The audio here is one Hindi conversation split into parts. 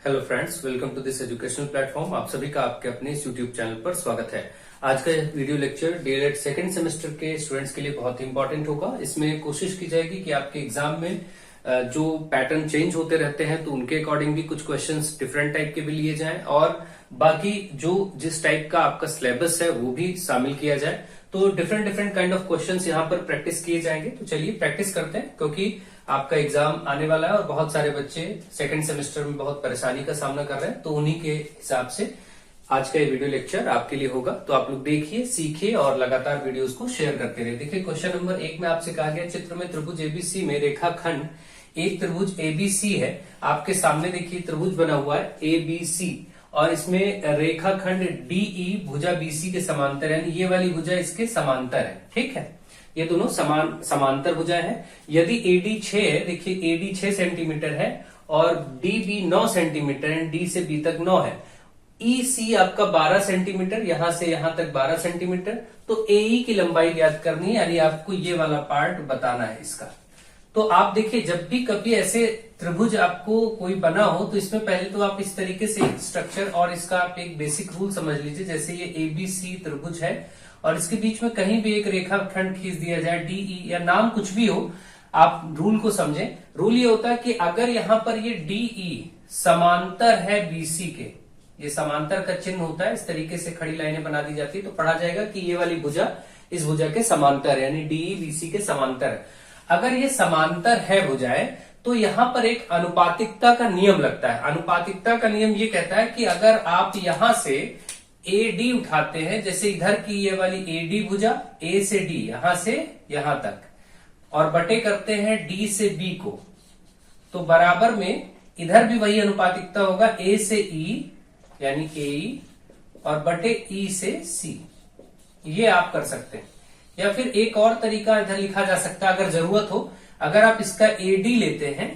Hello friends, welcome to this educational platform. आप सभी का आपके अपने इस यूट्यूब चैनल पर स्वागत है। आज का video lecture DElEd second semester के स्टूडेंट्स के लिए बहुत ही इंपॉर्टेंट होगा। इसमें कोशिश की जाएगी कि आपके एग्जाम में जो पैटर्न चेंज होते रहते हैं तो उनके अकॉर्डिंग भी कुछ क्वेश्चंस डिफरेंट टाइप के भी लिए जाएं और बाकी जो जिस टाइप का आपका सिलेबस है वो भी शामिल किया जाए। तो different different kind of questions यहाँ पर प्रैक्टिस किए जाएंगे। तो चलिए प्रैक्टिस करते हैं, क्योंकि आपका एग्जाम आने वाला है और बहुत सारे बच्चे सेकंड सेमेस्टर में बहुत परेशानी का सामना कर रहे हैं। तो उन्हीं के हिसाब से आज का ये वीडियो लेक्चर आपके लिए होगा। तो आप लोग देखिए, सीखिए और लगातार वीडियोस को शेयर करते रहिए। देखिए क्वेश्चन नंबर 1 में आपसे कहा गया, चित्र में त्रिभुज एबीसी में रेखाखंड एक त्रिभुज एबीसी है। आपके सामने देखिए त्रिभुज बना हुआ है एबीसी और इसमें रेखाखंड डीई भुजा बीसी के समांतर, यानी ये वाली भुजा इसके समांतर है। ठीक है, ये दोनों समांतर भुजाएं हैं। यदि एडी 6 है, देखिए एडी 6 सेंटीमीटर है और डीबी 9 सेंटीमीटर है, डी से बी तक 9 है। ईसी आपका 12 सेंटीमीटर, यहां से यहां तक 12 सेंटीमीटर। तो एई की लंबाई ज्ञात करनी है, यानी आपको ये वाला पार्ट बताना है इसका। तो आप देखिए, जब भी कभी ऐसे त्रिभुज आपको कोई बना हो तो इसमें पहले तो आप इस तरीके से स्ट्रक्चर और इसका आप एक बेसिक रूल समझ लीजिए। जैसे ये एबीसी त्रिभुज है और इसके बीच में कहीं भी एक रेखाखंड खींच दिया जाए, डीई या नाम कुछ भी हो, आप रूल को समझें। रूल ये होता है कि अगर यहां पर ये डीई समांतर है बीसी के, ये समांतर का चिन्ह होता है, इस तरीके से खड़ी लाइनें बना दी जाती है तो पढ़ा जाएगा कि ये वाली भुजा इस भुजा के समांतर है, यानी डीई बीसी के समांतर है। अगर ये समांतर है भुजाएं तो यहां पर एक अनुपातिकता का नियम लगता है। अनुपातिकता का नियम ये कहता है कि अगर आप यहां से एडी उठाते हैं, जैसे इधर की ये वाली एडी भुजा, ए से डी यहां से यहां तक, और बटे करते हैं डी से बी को, तो बराबर में इधर भी वही अनुपातिकता होगा, ए से ई यानी ए और बटे ई से सी। ये आप कर सकते हैं। या फिर एक और तरीका इधर लिखा जा सकता है अगर जरूरत हो। अगर आप इसका एडी लेते हैं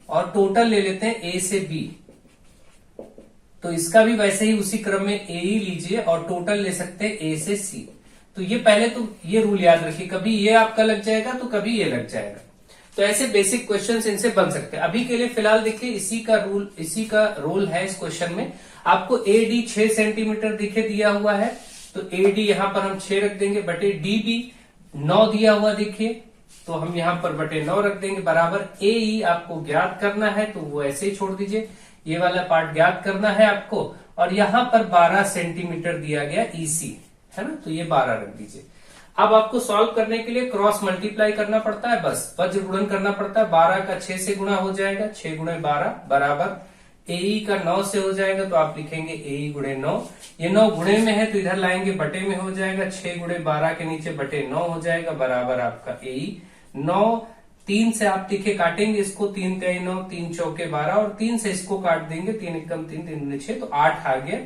और टोटल ले लेते हैं ए से बी, तो इसका भी वैसे ही उसी क्रम में ए ही लीजिए और टोटल ले सकते हैं ए से सी। तो ये पहले तो ये रूल याद रखिए, कभी ये आपका लग जाएगा तो कभी ये लग जाएगा। तो ऐसे बेसिक क्वेश्चंस इनसे बन सकते हैं। अभी के लिए फिलहाल देखिए इसी का रोल है इस क्वेश्चन में। आपको एडी 6 सेंटीमीटर दिखे दिया हुआ है, तो एडी यहां पर हम 6 रख देंगे, बटे डीबी 9 दिया हुआ देखिए, तो हम यहां पर बटे 9 रख देंगे, बराबर एई आपको ज्ञात करना है तो वो ऐसे ही छोड़ दीजिए। ये वाला पार्ट ज्ञात करना है आपको, और यहां पर 12 सेंटीमीटर दिया गया ईसी है ना, तो ये 12 रख दीजिए। अब आपको सॉल्व करने के लिए क्रॉस मल्टीप्लाई करना पड़ता है, बस वज्र गुणन करना पड़ता है। 12 का 6 से गुणा हो जाएगा, 6 गुणे 12 बराबर एई का 9 से हो जाएगा, तो आप लिखेंगे एई गुणे 9। ये 9 गुणे में है तो इधर लाएंगे बटे में हो जाएगा, 6 गुणे 12 के नीचे बटे 9 हो जाएगा, बराबर आपका एई 9। 3 से आप देखिए काटेंगे इसको, 3 3 9, 3 चौके 12 और 3 से इसको काट देंगे, 3 एकम 3 3 दूनी 6, तो 8 आ गया।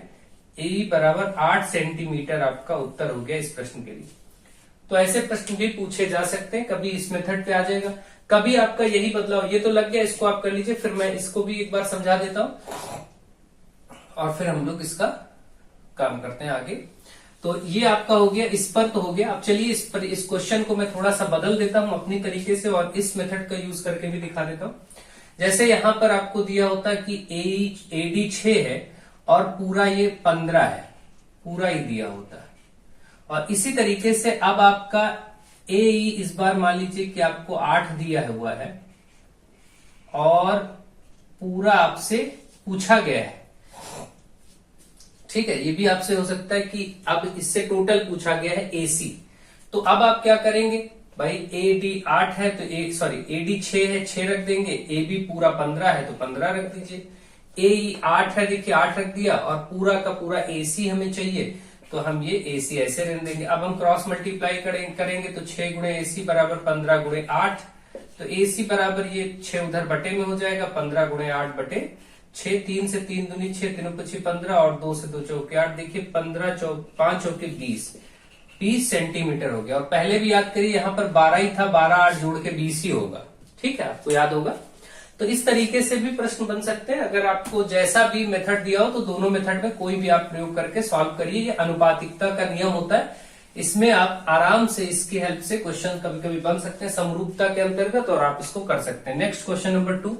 ए बराबर 8 सेंटीमीटर आपका उत्तर हो गया इस प्रश्न के लिए। तो ऐसे प्रश्न भी पूछे जा सकते हैं, कभी इस मेथड पे आ जाएगा, कभी आपका यही बदलाव। ये तो लग गया, इसको आप कर लीजिए, फिर मैं इसको भी एक बार समझा देता हूं और फिर हम लोग इसका काम करते हैं आगे। तो ये आपका हो गया, इस पर तो हो गया। अब चलिए इस क्वेश्चन को मैं थोड़ा सा बदल देता हूं अपनी तरीके से और इस मेथड का यूज करके भी दिखा देता हूं। जैसे यहां पर आपको दिया होता है कि एडी 6 है और पूरा ये 15 है, पूरा ही दिया होता है। और इसी तरीके से अब आपका एई इस बार मान लीजिए कि आपको 8 दिया हुआ है और पूरा आपसे पूछा गया है। ठीक है, ये भी आपसे हो सकता है कि अब इससे टोटल पूछा गया है एसी। तो अब आप क्या करेंगे भाई, एडी 8 है तो एडी 6 है, 6 रख देंगे, ए बी पूरा 15 है तो 15 रख दीजिए। ए 8 है, देखिए 8 रख दिया और पूरा का पूरा एसी हमें चाहिए, तो हम ये एसी ऐसे रख देंगे। अब हम क्रॉस मल्टीप्लाई करेंगे तो 6 गुणे एसी बराबर 15 गुणे 8, तो एसी बराबर ये 6 उधर बटे में हो जाएगा, 15 गुणे 8 बटे 6, 3 से 3 दूनी 6, 3 5 15 और 2 से 2 चौके 8, देखिए 15 5 चौके 20 सेंटीमीटर हो गया। और पहले भी याद करिए यहाँ पर 12 ही था, 12 8 जोड़ के 20 ही होगा। ठीक है, आपको याद होगा। तो इस तरीके से भी प्रश्न बन सकते हैं। अगर आपको जैसा भी मेथड दिया हो तो दोनों मेथड में कोई भी आप प्रयोग करके सॉल्व करिए। ये अनुपातिकता का नियम होता है, इसमें आप आराम से इसकी हेल्प से क्वेश्चन कभी कभी बन सकते हैं समरूपता के अंतर्गत, और आप इसको कर सकते हैं। नेक्स्ट क्वेश्चन नंबर 2,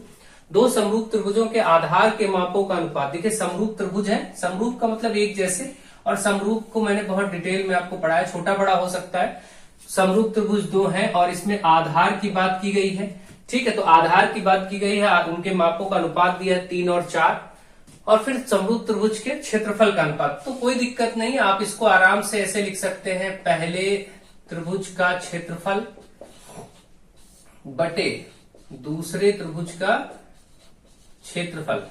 दो समरूप त्रिभुजों के आधार के मापों का अनुपात। देखिए समरूप त्रिभुज है, समरूप का मतलब एक जैसे, और समरूप को मैंने बहुत डिटेल में आपको पढ़ाया, छोटा बड़ा हो सकता है। समरूप त्रिभुज दो हैं और इसमें आधार की बात की गई है, ठीक है। तो आधार की बात की गई है, उनके मापों का अनुपात दिया है 3 और 4, और फिर समरूप त्रिभुज के क्षेत्रफल का अनुपात। तो कोई दिक्कत नहीं, आप इसको आराम से ऐसे लिख सकते हैं, पहले त्रिभुज का क्षेत्रफल बटे दूसरे त्रिभुज का क्षेत्रफल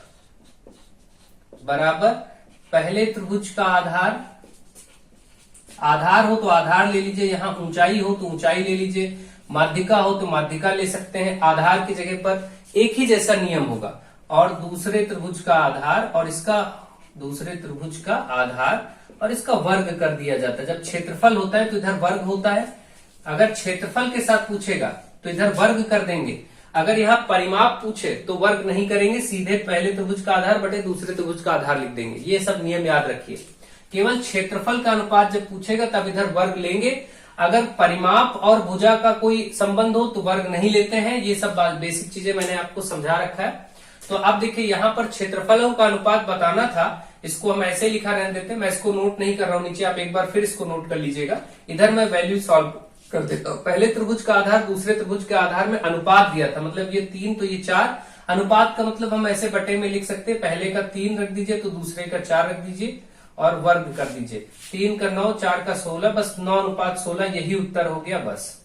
बराबर पहले त्रिभुज का आधार, आधार हो तो आधार ले लीजिए, यहां ऊंचाई हो तो ऊंचाई ले लीजिए, माध्यिका हो तो माध्यिका ले सकते हैं। आधार की जगह पर एक ही जैसा नियम होगा, और दूसरे त्रिभुज का आधार और इसका दूसरे त्रिभुज का आधार और इसका वर्ग कर दिया जाता है। जब क्षेत्रफल होता है तो इधर वर्ग होता है, अगर क्षेत्रफल के साथ पूछेगा तो इधर वर्ग कर देंगे, अगर यहाँ परिमाप पूछे तो वर्ग नहीं करेंगे, सीधे पहले त्रिभुज का आधार बटे दूसरे त्रिभुज का आधार लिख देंगे। ये सब नियम याद रखिए। केवल क्षेत्रफल का अनुपात जब पूछेगा तब इधर वर्ग लेंगे, अगर परिमाप और भुजा का कोई संबंध हो तो वर्ग नहीं लेते हैं। ये सब बेसिक चीजें मैंने आपको समझा रखा है। तो अब देखिए यहाँ पर क्षेत्रफलों का अनुपात बताना था, इसको हम ऐसे लिखा रहने देते हैं, मैं इसको नोट नहीं कर रहा हूं नीचे, आप एक बार फिर इसको नोट कर लीजिएगा। इधर मैं वैल्यू सॉल्व कर देता हूं। पहले त्रिभुज का आधार दूसरे त्रिभुज के आधार में अनुपात दिया था, मतलब ये 3 तो ये 4, अनुपात का मतलब हम ऐसे बटे में लिख सकते हैं, पहले का 3 रख दीजिए तो दूसरे का 4 रख दीजिए और वर्ग कर दीजिए। 3 का 9, 4 का 16, बस 9:16, यही उत्तर हो गया। बस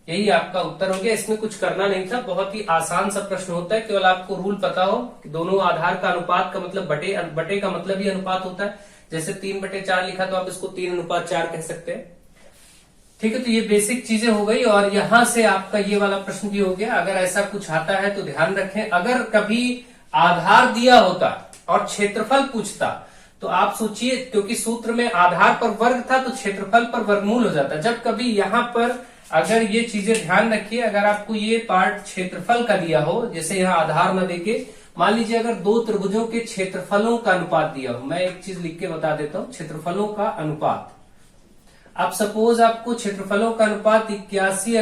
यही आपका उत्तर हो गया, इसमें कुछ करना नहीं था, बहुत ही आसान सा प्रश्न होता है। केवल आपको रूल पता हो कि दोनों आधार का अनुपात का मतलब बटे का मतलब ही अनुपात होता है। जैसे 3/4 लिखा तो आप इसको 3:4 कह सकते हैं, ठीक है। तो ये बेसिक चीजें हो गई, और यहां से आपका ये वाला प्रश्न भी हो गया। अगर ऐसा कुछ आता है तो ध्यान रखें, अगर कभी आधार दिया होता और क्षेत्रफल पूछता तो आप सोचिए, क्योंकि सूत्र में आधार पर वर्ग था तो क्षेत्रफल पर वर्गमूल हो जाता। जब कभी यहां पर अगर ये चीजें ध्यान रखिए, अगर आपको ये पार्ट क्षेत्रफल का दिया हो, जैसे यहाँ आधार न देके, मान लीजिए अगर दो त्रिभुजों के क्षेत्रफलों का अनुपात दिया हो, मैं एक चीज लिख के बता देता हूं, क्षेत्रफलों का अनुपात। अब सपोज आपको क्षेत्रफलों का अनुपात 81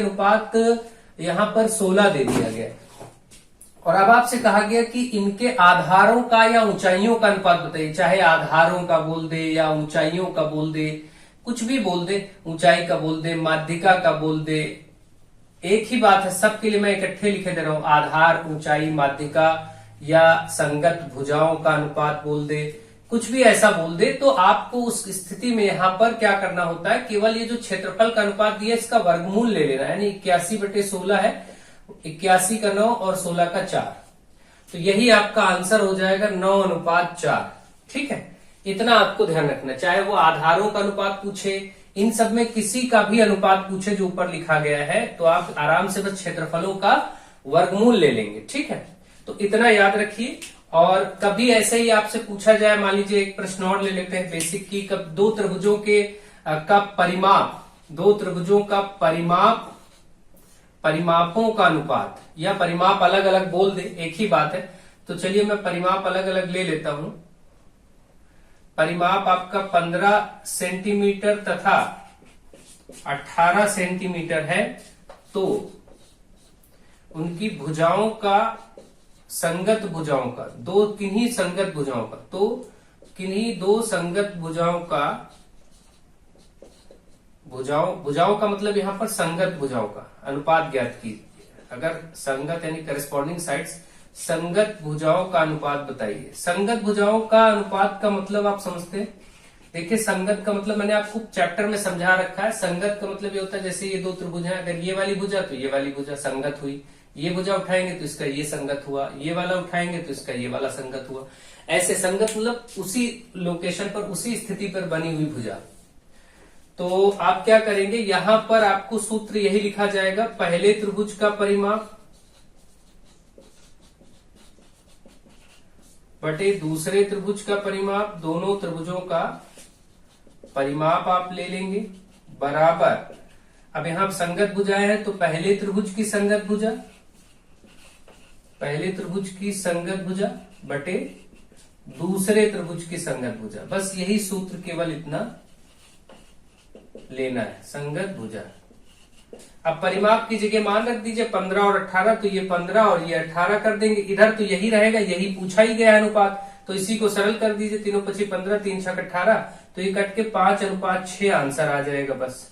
यहाँ पर 16 दे दिया गया, और अब आपसे कहा गया कि इनके आधारों का या ऊंचाइयों का अनुपात बताइए। चाहे आधारों का बोल दे या ऊंचाइयों का बोल दे, कुछ भी बोल दे, ऊंचाई का बोल दे, माध्यिका का बोल दे, एक ही बात है, सबके लिए मैं इकट्ठे लिखे दे रहा हूं। आधार, ऊंचाई, माध्यिका या संगत भुजाओं का अनुपात बोल दे, कुछ भी ऐसा बोल दे, तो आपको उस स्थिति में यहां पर क्या करना होता है, केवल ये जो क्षेत्रफल का अनुपात दिया इसका वर्गमूल ले लेना, यानी 81/16 है, 81 का 9 और 16 का 4, तो यही आपका आंसर हो जाएगा 9:4, ठीक है। इतना आपको ध्यान रखना, चाहे वो आधारों का अनुपात पूछे, इन सब में किसी का भी अनुपात पूछे जो ऊपर लिखा गया है, तो आप आराम से बस क्षेत्रफलों का वर्गमूल ले लेंगे, ठीक है। तो इतना याद रखिए। और कभी ऐसे ही आपसे पूछा जाए, मान लीजिए एक प्रश्न और ले लेते हैं बेसिक की, कब दो त्रिभुजों के का परिमाप, दो त्रिभुजों का परिमापों का अनुपात, या परिमाप अलग अलग बोल दे, एक ही बात है। तो चलिए मैं परिमाप अलग अलग ले लेता हूं। परिमाप आपका 15 सेंटीमीटर तथा 18 सेंटीमीटर है, तो उनकी भुजाओं का, संगत भुजाओं का, किन्हीं संगत भुजाओं का, तो किन्हीं दो संगत भुजाओं का, भुजाओं का मतलब यहां पर संगत भुजाओं का अनुपात ज्ञात कीजिए। अगर संगत यानी करस्पॉन्डिंग साइड्स, संगत भुजाओं का अनुपात बताइए। संगत भुजाओं का अनुपात का मतलब आप समझते हैं, देखिए संगत का मतलब मैंने आपको चैप्टर में समझा रखा है। संगत का मतलब ये होता है, जैसे ये दो त्रिभुज हैं, अगर ये वाली भुजा तो ये वाली भुजा संगत हुई, ये भुजा उठाएंगे तो इसका ये संगत हुआ, ये वाला उठाएंगे तो इसका ये वाला संगत हुआ। ऐसे संगत मतलब उसी लोकेशन पर, उसी स्थिति पर बनी हुई भुजा। तो आप क्या करेंगे, यहां पर आपको सूत्र यही लिखा जाएगा, पहले त्रिभुज का परिमाप बटे दूसरे त्रिभुज का परिमाप, दोनों त्रिभुजों का परिमाप आप ले लेंगे, बराबर, अब यहां संगत भुजाएं हैं तो पहले त्रिभुज की संगत भुजा, पहले त्रिभुज की संगत भुजा बटे दूसरे त्रिभुज की संगत भुजा। बस यही सूत्र, केवल इतना लेना है, संगत भुजा। अब परिमाप की जगह मान रख दीजिए 15 और 18, तो ये 15 और ये 18 कर देंगे। इधर तो यही रहेगा, यही पूछा ही गया है अनुपात, तो इसी को सरल कर दीजिए। 3 × 5 = 15, 3 × 6 = 18, तो ये कट के 5:6 आंसर आ जाएगा। बस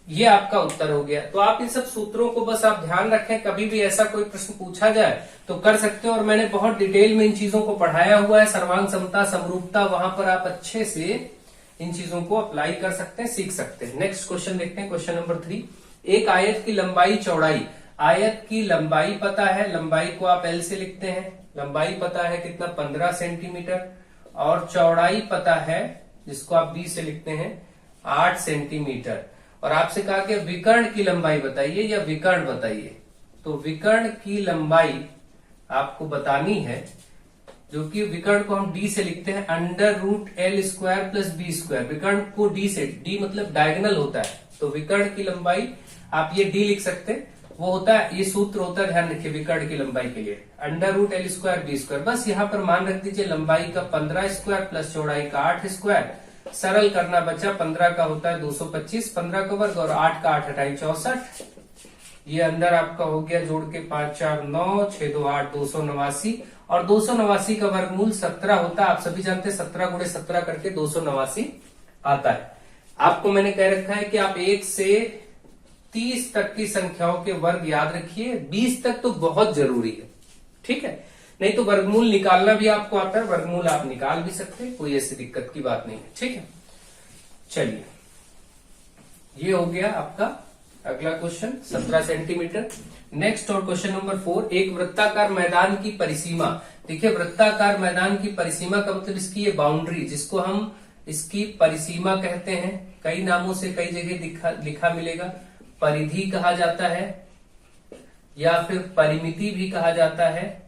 ये आपका उत्तर हो गया। तो आप इन सब सूत्रों को बस आप ध्यान रखें, कभी भी ऐसा कोई प्रश्न पूछा जाए तो कर सकते हो। और मैंने बहुत डिटेल में इन चीजों को पढ़ाया हुआ है, सर्वांग समता, समरूपता, वहां पर आप अच्छे से इन चीजों को अप्लाई कर सकते हैं, सीख सकते हैं। नेक्स्ट क्वेश्चन देखते हैं, क्वेश्चन नंबर 3। एक आयत की लंबाई चौड़ाई, आयत की लंबाई पता है, लंबाई को आप L से लिखते हैं, लंबाई पता है कितना 15 सेंटीमीटर, और चौड़ाई पता है जिसको आप B से लिखते हैं 8 सेंटीमीटर। और आपसे कहा कि विकर्ण की लंबाई बताइए या विकर्ण बताइए, तो विकर्ण की लंबाई आपको बतानी है, जो कि विकर्ण को हम D से लिखते हैं √L² + B²। विकर्ण को D से, D मतलब डायगोनल होता है, तो विकर्ण की लंबाई आप ये D लिख सकते हैं, वो होता है, ये सूत्र होता है, ध्यान रखिए विकर्ण की लंबाई के लिए √L² B²। बस यहाँ पर मान रख दीजिए लंबाई का 15² प्लस चौड़ाई का 8²। सरल करना बच्चा, 15 का होता है 225, 15 का वर्ग, और 8 का 8 × 8 = 64। ये अंदर आपका हो गया, जोड़ के 5 4 9 6 2 8 289, और 289 का वर्गमूल 17 होता है। आप सभी जानते हैं 17 × 17 करके 289 आता है। आपको मैंने कह रखा है कि आप 1 से 30 तक की संख्याओं के वर्ग याद रखिए, 20 तक तो बहुत जरूरी है, ठीक है, नहीं तो वर्गमूल निकालना भी आपको आता है, वर्गमूल आप निकाल भी सकते हैं, कोई ऐसी दिक्कत की बात नहीं है, ठीक है। चलिए, ये हो गया आपका अगला क्वेश्चन 17 सेंटीमीटर। नेक्स्ट और क्वेश्चन नंबर 4, एक वृत्ताकार मैदान की परिसीमा। देखिए वृत्ताकार मैदान की परिसीमा का मतलब इसकी ये बाउंड्री, जिसको हम इसकी परिसीमा कहते हैं, कई नामों से कई जगह लिखा मिलेगा। परिधि कहा जाता है या फिर परिमिति भी कहा जाता है,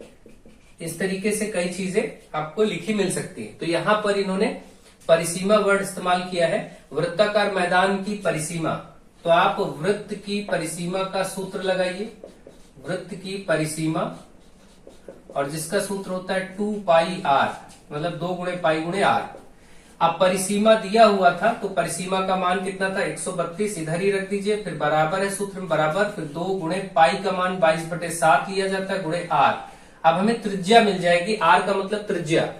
इस तरीके से कई चीजें आपको लिखी मिल सकती है। तो यहां पर इन्होंने परिसीमा वर्ड इस्तेमाल किया है, वृत्ताकार मैदान की परिसीमा। तो आप वृत्त की परिसीमा का सूत्र लगाइए, वृत्त की परिसीमा, और जिसका सूत्र होता है 2πr, मतलब 2 × π × r। अब परिसीमा दिया हुआ था, तो परिसीमा का मान कितना था 132, इधर ही रख दीजिए, फिर बराबर है सूत्र में बराबर, फिर 2 × π का मान 22/7 लिया जाता है × r। अब हमें त्रिज्या मिल जाएगी, r का मतलब त्रिज्या।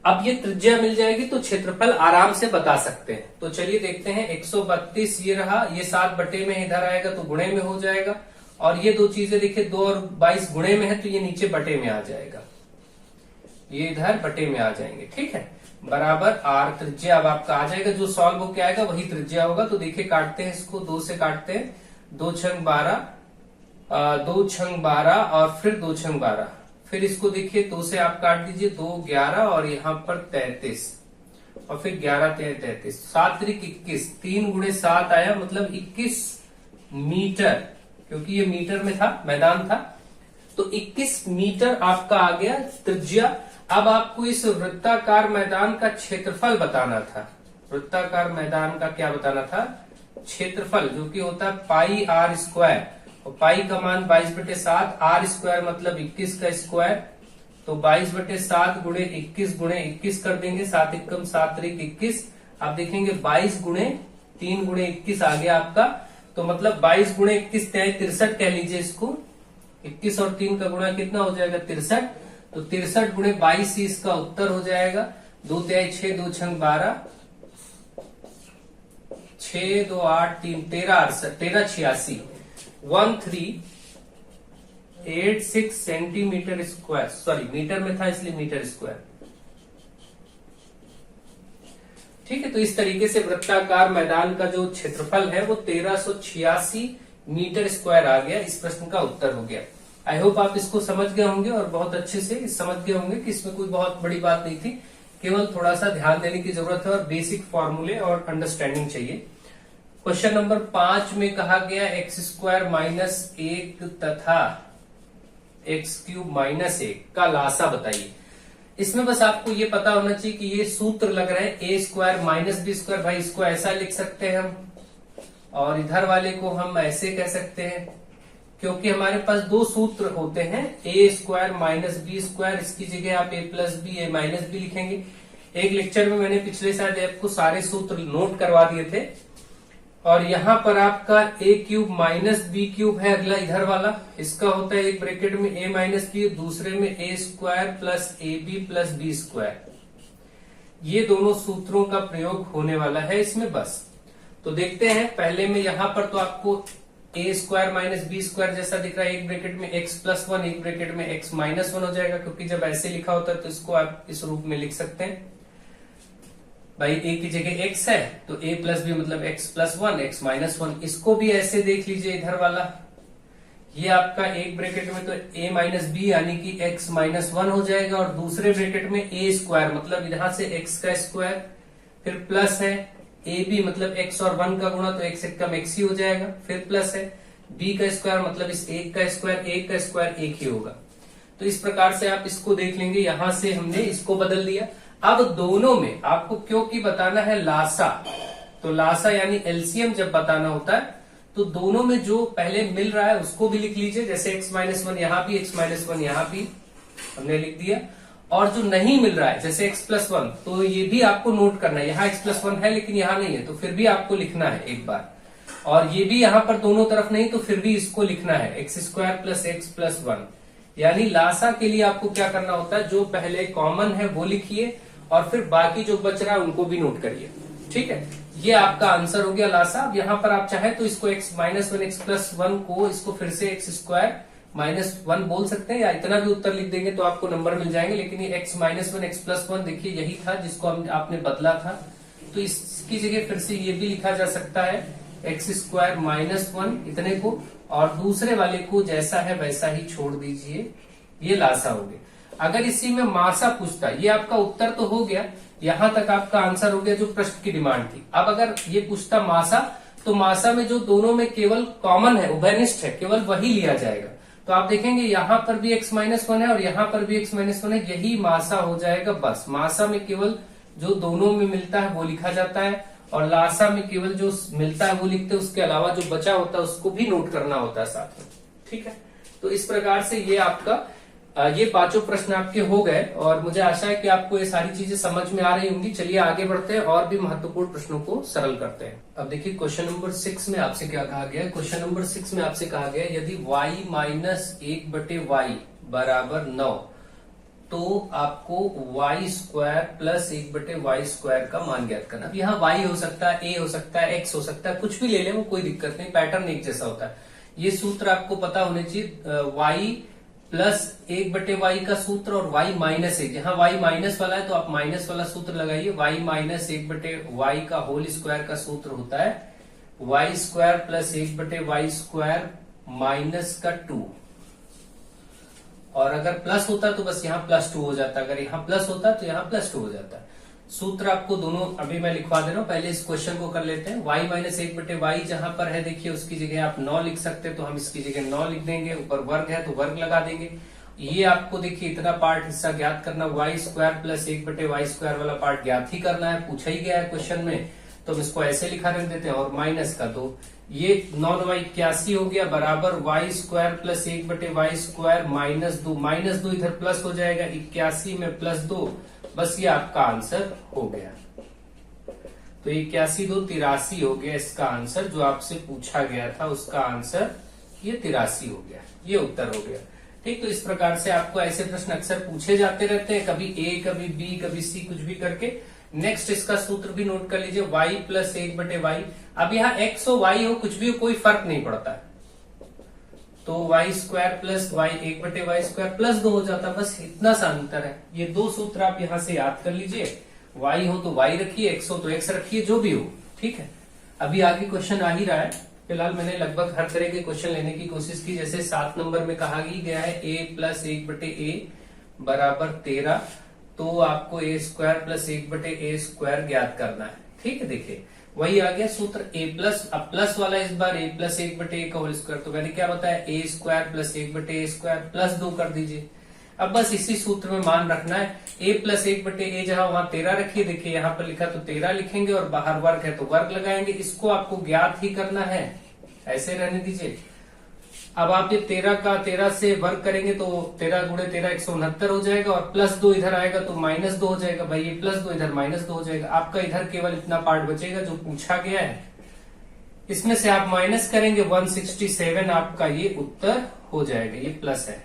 अब ये त्रिज्या मिल जाएगी तो क्षेत्रफल आराम से बता सकते हैं। तो चलिए देखते हैं, 132 ये रहा, ये 7 बटे में इधर आएगा तो गुणे में हो जाएगा, और ये दो चीजें देखिए 2 और 22 गुणे में है, तो ये नीचे बटे में आ जाएगा, ये इधर बटे में आ जाएंगे, ठीक है, बराबर r त्रिज्या अब आपका आ जाएगा। जो सॉल्व होके आएगा वही त्रिज्या होगा। तो देखिए काटते हैं इसको, 2 से काटते हैं, 2 × 12, 2 × 12 और फिर 2 × 12, फिर इसको देखिए 2 से आप काट दीजिए, 2 11 और यहाँ पर 33, और फिर 11 3 33, 7 × 21, 3 × 7 आया, मतलब 21 मीटर, क्योंकि ये मीटर में था, मैदान था, तो 21 मीटर आपका आ गया त्रिज्या। अब आपको इस वृत्ताकार मैदान का क्षेत्रफल बताना था, वृत्ताकार मैदान का क्या बताना था, क्षेत्रफल, जो कि होता है πr², और पाई का मान 22/7, r² मतलब 21 का स्क्वायर, तो 22/7 × 21 × 21 कर देंगे, 7 × 7 = 21। आप देखेंगे 22 × 3 × 21 आ गया आपका, तो मतलब 22 × 21 63 कह लीजिए इसको, 21 और 3 का गुणा कितना हो जाएगा 63, तो 63 × 22 ही इसका उत्तर हो जाएगा। 2 × 6, 2 × 12, 6 2 8 3 13 86, 1386 सेंटीमीटर स्क्वायर, सॉरी मीटर में था इसलिए मीटर स्क्वायर, ठीक है। तो इस तरीके से वृत्ताकार मैदान का जो क्षेत्रफल है वो 1386 मीटर स्क्वायर आ गया, इस प्रश्न का उत्तर हो गया। आई होप आप इसको समझ गए होंगे और बहुत अच्छे से समझ गए होंगे कि इसमें कोई बहुत बड़ी बात नहीं थी, केवल थोड़ा सा ध्यान देने की जरूरत है और बेसिक फॉर्मूले और अंडरस्टैंडिंग चाहिए। क्वेश्चन नंबर 5 में कहा गया x² - 1 तथा x³ - 1 का लासा बताइए। इसमें बस आपको ये पता होना चाहिए कि ये सूत्र लग रहे हैं, a² - b², भाई इसको ऐसा लिख सकते हैं हम, और इधर वाले को हम ऐसे कह सकते हैं, क्योंकि हमारे पास दो सूत्र होते हैं, a² - b², इसकी जगह आप a + b a - b लिखेंगे। एक लेक्चर में मैंने पिछले शायद आपको सारे सूत्र नोट करवा दिए थे, और यहाँ पर आपका a cube minus b cube है अगला इधर वाला, इसका होता है एक ब्रैकेट में a माइनस बी, दूसरे में a square plus a b plus B square. ये दोनों सूत्रों का प्रयोग होने वाला है इसमें बस। तो देखते हैं पहले में यहाँ पर तो आपको ए स्क्वायर माइनस बी स्क्वायर जैसा दिख रहा है, एक ब्रैकेट में एक्स प्लस वन, एक ब्रैकेट में एक्स माइनस वन हो जाएगा, क्योंकि जब ऐसे लिखा होता है तो इसको आप इस रूप में लिख सकते हैं। भाई ए की जगह एक्स है तो ए प्लस बी मतलब x plus one, x minus one. इसको भी ऐसे देख लीजिए इधर वाला, ये आपका एक ब्रैकेट में तो ए माइनस बी यानी कि एक्स माइनस वन हो जाएगा, और दूसरे ब्रैकेट में ए स्क्वायर मतलब यहां से एक्स का स्क्वायर, फिर प्लस है ए बी मतलब एक्स और वन का गुणा तो एक्स एक कम एक्स ही हो जाएगा, फिर प्लस है बी का स्क्वायर मतलब इस एक का स्क्वायर एक ही होगा। तो इस प्रकार से आप इसको देख लेंगे, यहां से हमने इसको बदल दिया। अब दोनों में आपको क्योंकि बताना है लासा, तो लासा यानी एलसीएम जब बताना होता है तो दोनों में जो पहले मिल रहा है उसको भी लिख लीजिए, जैसे एक्स माइनस वन यहाँ भी, एक्स माइनस वन यहाँ भी हमने लिख दिया। और जो नहीं मिल रहा है जैसे एक्स प्लस वन, तो ये भी आपको नोट करना है, यहाँ एक्स प्लस वन है लेकिन यहाँ नहीं है तो फिर भी आपको लिखना है एक बार, और ये भी यहाँ पर दोनों तरफ नहीं तो फिर भी इसको लिखना है x square plus x plus one. यानी लासा के लिए आपको क्या करना होता है, जो पहले कॉमन है वो लिखिए और फिर बाकी जो बच रहा है उनको भी नोट करिए। ठीक है, ये आपका आंसर हो गया लासा। अब यहाँ पर आप चाहे तो इसको x minus one x plus one को इसको फिर से एक्स स्क्वायर माइनस वन बोल सकते हैं, या इतना भी उत्तर लिख देंगे तो आपको नंबर मिल जाएंगे। लेकिन ये x minus one x plus one देखिए यही था जिसको आपने बदला था, तो इसकी जगह फिर से ये भी लिखा जा सकता है एक्स स्क्वायर माइनस वन इतने को, और दूसरे वाले को जैसा है वैसा ही छोड़ दीजिए, ये लासा हो गया। अगर इसी में मासा पूछता, ये आपका उत्तर तो हो गया, यहां तक आपका आंसर हो गया जो प्रश्न की डिमांड थी। अब अगर ये पूछता मासा, तो मासा में जो दोनों में केवल कॉमन है, उभयनिष्ठ है, केवल वही लिया जाएगा। तो आप देखेंगे यहां पर भी एक्स माइनस वन है और यहां पर भी एक्स माइनस वन है, यही मासा हो जाएगा बस। मासा में केवल जो दोनों में मिलता है वो लिखा जाता है, और लासा में केवल जो मिलता है वो लिखते हैं, उसके अलावा जो बचा होता है उसको भी नोट करना होता है साथ में। ठीक है, तो इस प्रकार से ये आपका ये पांचों प्रश्न आपके हो गए, और मुझे आशा है कि आपको ये सारी चीजें समझ में आ रही होंगी। चलिए आगे बढ़ते हैं और भी महत्वपूर्ण प्रश्नों को सरल करते हैं। अब देखिए क्वेश्चन नंबर 6 में आपसे क्या कहा गया है। क्वेश्चन नंबर 6 में आपसे कहा गया है यदि y माइनस 1/y बराबर 9, तो आपको y square plus 1/y square का मान ज्ञात करना। अब यहाँ y हो सकता है, a हो सकता है, x हो सकता है, कुछ भी ले लें वो कोई दिक्कत नहीं, पैटर्न एक जैसा होता है। ये सूत्र आपको पता होने चाहिए, y प्लस 1/y का सूत्र और y माइनस 1, यहाँ y माइनस वाला है तो आप माइनस वाला सूत्र लगाइए। y माइनस 1/y का होल स्क्वायर का सूत्र होता है y square plus 1/y square minus का 2, और अगर प्लस होता तो बस यहाँ +2 हो जाता, अगर यहाँ प्लस होता तो यहाँ +2 हो जाता। सूत्र आपको दोनों अभी मैं लिखवा दे रहा हूँ, पहले इस क्वेश्चन को कर लेते हैं। y माइनस 1/y जहां पर है देखिए उसकी जगह आप 9 लिख सकते हैं, तो हम इसकी जगह 9 लिख देंगे, ऊपर वर्ग है तो वर्ग लगा देंगे। ये आपको देखिए इतना पार्ट हिस्सा ज्ञात करना, y square plus 1/y square वाला पार्ट ज्ञात ही करना है, पूछा ही गया है क्वेश्चन में, तो हम इसको ऐसे लिखा रख देते हैं, और माइनस का 2, ये 9 81 हो गया बराबर y square plus 1/y square minus 2 इधर प्लस हो जाएगा, 81 में +2, बस ये आपका आंसर हो गया। तो 81 2 83 हो गया इसका आंसर, जो आपसे पूछा गया था उसका आंसर ये 83 हो गया, ये उत्तर हो गया। ठीक, तो इस प्रकार से आपको ऐसे प्रश्न अक्सर पूछे जाते रहते हैं, कभी a कभी b कभी c कुछ भी करके। नेक्स्ट इसका सूत्र भी नोट कर लीजिए, y प्लस 1/y। अब यहाँ x हो y हो कुछ भी हो कोई फर्क नहीं पड़ता है, तो y square plus y 1/y square +2 हो जाता, बस इतना सा अंतर है। ये दो सूत्र आप यहाँ से याद कर लीजिए, y हो तो y रखिए, x हो तो x रखिए, जो भी हो। ठीक है, अभी आगे क्वेश्चन आ ही रहा है। फिलहाल मैंने लगभग हर तरह के क्वेश्चन लेने की कोशिश की। जैसे 7 नंबर में कहा ही गया है a प्लस 1/a बराबर 13, तो आपको a square plus 1/a square ज्ञात करना है। ठीक है, देखिए वही आ गया सूत्र a प्लस, अब प्लस वाला इस बार a प्लस 1/a का होल स्क्वायर, तो मैंने क्या बताया a square plus 1/a square +2 कर दीजिए। अब बस इसी सूत्र में मान रखना है, a प्लस 1/a जहां वहां 13 रखिए, देखिए यहाँ पर लिखा तो 13 लिखेंगे, और बाहर वर्ग है तो वर्ग लगाएंगे, इसको आपको ज्ञात ही करना है, ऐसे रहने दीजिए। अब आप ये 13 से वर्ग करेंगे तो 13 गुणे 13 169 हो जाएगा, और +2 इधर आएगा तो -2 हो जाएगा, भाई ये +2 इधर -2 हो जाएगा। आपका इधर केवल इतना पार्ट बचेगा जो पूछा गया है, इसमें से आप माइनस करेंगे 167 आपका ये उत्तर हो जाएगा, ये प्लस है,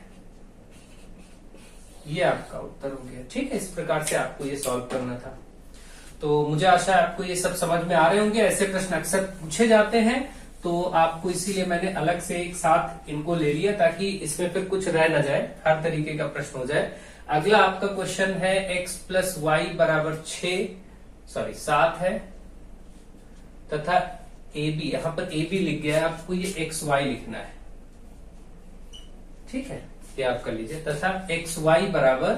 ये आपका उत्तर हो गया। ठीक है, इस प्रकार से आपको ये सॉल्व करना था। तो मुझे आशा है आपको ये सब समझ में आ रहे होंगे। ऐसे प्रश्न अक्सर पूछे जाते हैं, तो आपको इसीलिए मैंने अलग से एक साथ इनको ले लिया ताकि इसमें फिर कुछ रह ना जाए, हर तरीके का प्रश्न हो जाए। अगला आपका क्वेश्चन है x प्लस वाई बराबर 7 है तथा ए बी, यहां पर ए बी लिख गया है, आपको ये एक्स वाई लिखना है। ठीक है, ये आप कर लीजिए, तथा एक्स वाई बराबर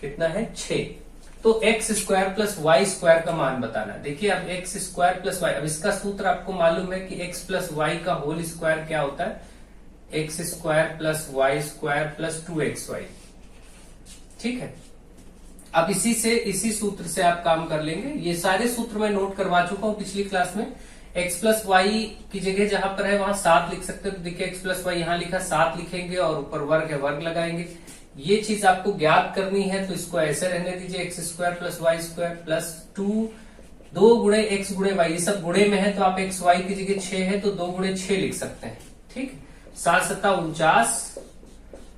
कितना है 6। तो x square plus y square का मान बताना है। देखिए अब एक्स स्क्वायर प्लस वाई, अब इसका सूत्र आपको मालूम है कि एक्स प्लस वाई का होल स्क्वायर क्या होता है, x square plus y square plus 2xy। ठीक है, अब इसी सूत्र से आप काम कर लेंगे। ये सारे सूत्र मैं नोट करवा चुका हूं पिछली क्लास में। x प्लस वाई की जगह जहां पर है वहां 7 लिख सकते हो, तो देखिए x प्लस वाई यहां लिखा, 7 लिखेंगे और ऊपर वर्ग है, वर्ग लगाएंगे। ये चीज आपको ज्ञात करनी है, तो इसको ऐसे रहने दीजिए, x square plus y square plus 2 गुणे एक्स गुणे वाई, ये सब गुणे में है तो आप एक्स वाई की जगह 6 है तो 2 गुणे 6 लिख सकते हैं। ठीक, 7 7 49,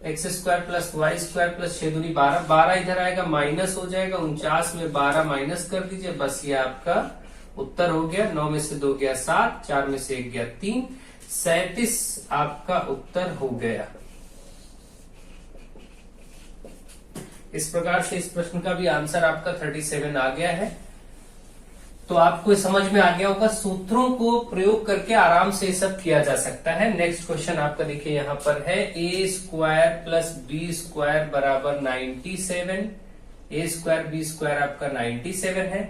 x square plus y square plus 6 दूनी 12, 12 इधर आएगा माइनस हो जाएगा, 49 में 12 माइनस कर दीजिए, बस ये आपका उत्तर हो गया। 9 में से 2 गया 7, 4 में से 1 गया 3, 37 आपका उत्तर हो गया। इस प्रकार से इस प्रश्न का भी आंसर आपका 37 आ गया है। तो आपको समझ में आ गया होगा, सूत्रों को प्रयोग करके आराम से ये सब किया जा सकता है। नेक्स्ट क्वेश्चन आपका देखिए यहां पर है, A square plus B square बराबर 97, ए स्क्वायर बी स्क्वायर आपका 97 है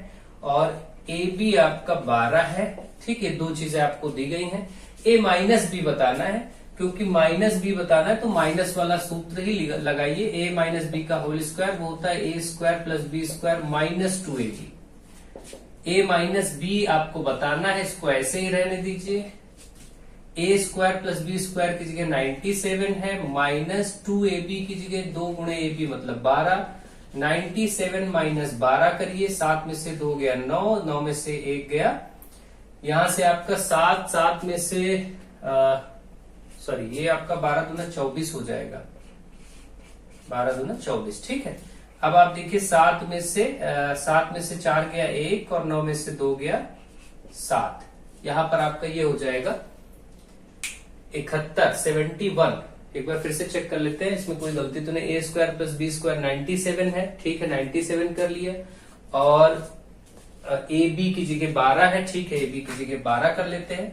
और ए बी आपका 12 है। ठीक है, दो चीजें आपको दी गई हैं। ए माइनस बी बताना है, क्योंकि माइनस बी बताना है तो माइनस वाला सूत्र ही लगाइए। ए माइनस बी का होल स्क्वायर वो होता है A square plus B square minus 2ab। A minus B आपको बताना है, इसको ऐसे ही रहने दीजिए। A square plus B square की जगह 97 है, माइनस 2ab की जगह 2 गुणे ए बी मतलब 12, 97 माइनस 12 करिए, 7 में से 2 गया 9, 9 में से 1 गया, यहां से आपका 7 में से ये आपका 12 दूना 24 हो जाएगा, 12 दूना 24। ठीक है, अब आप देखिए 7 में से 4 गया 1 और 9 में से 2 गया 7, यहां पर आपका ये हो जाएगा 71। एक बार फिर से चेक कर लेते हैं, इसमें कोई गलती तो नहीं। ए स्क्वायर प्लस बी स्क्वायर 97 है, ठीक है, 97 कर लिया और ए बी की जगह 12 है, ठीक है, ए बी की जगह 12 कर लेते हैं।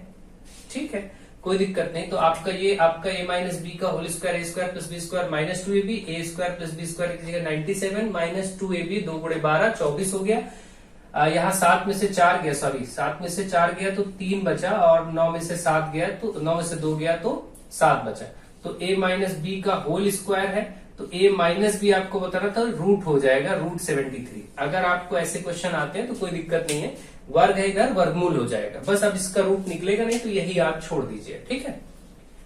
ठीक है, कोई दिक्कत नहीं। तो आपका ए माइनस बी का whole square, A square plus B square minus 2ab, A square plus B square की जगह 97 माइनस 2ab, 2 गुणे 12 24 हो गया। यहाँ 7 में से 4 गया, 7 में से 4 गया तो 3 बचा और 9 में से 7 गया तो 9 में से 2 गया तो 7 बचा। तो a माइनस बी का होल स्क्वायर है, तो a माइनस बी आपको बताना था, रूट हो जाएगा √73। अगर आपको ऐसे क्वेश्चन आते हैं तो कोई दिक्कत नहीं है, वर्ग है इधर, वर्गमूल हो जाएगा, बस अब इसका रूट निकलेगा नहीं तो यही आप छोड़ दीजिए। ठीक है,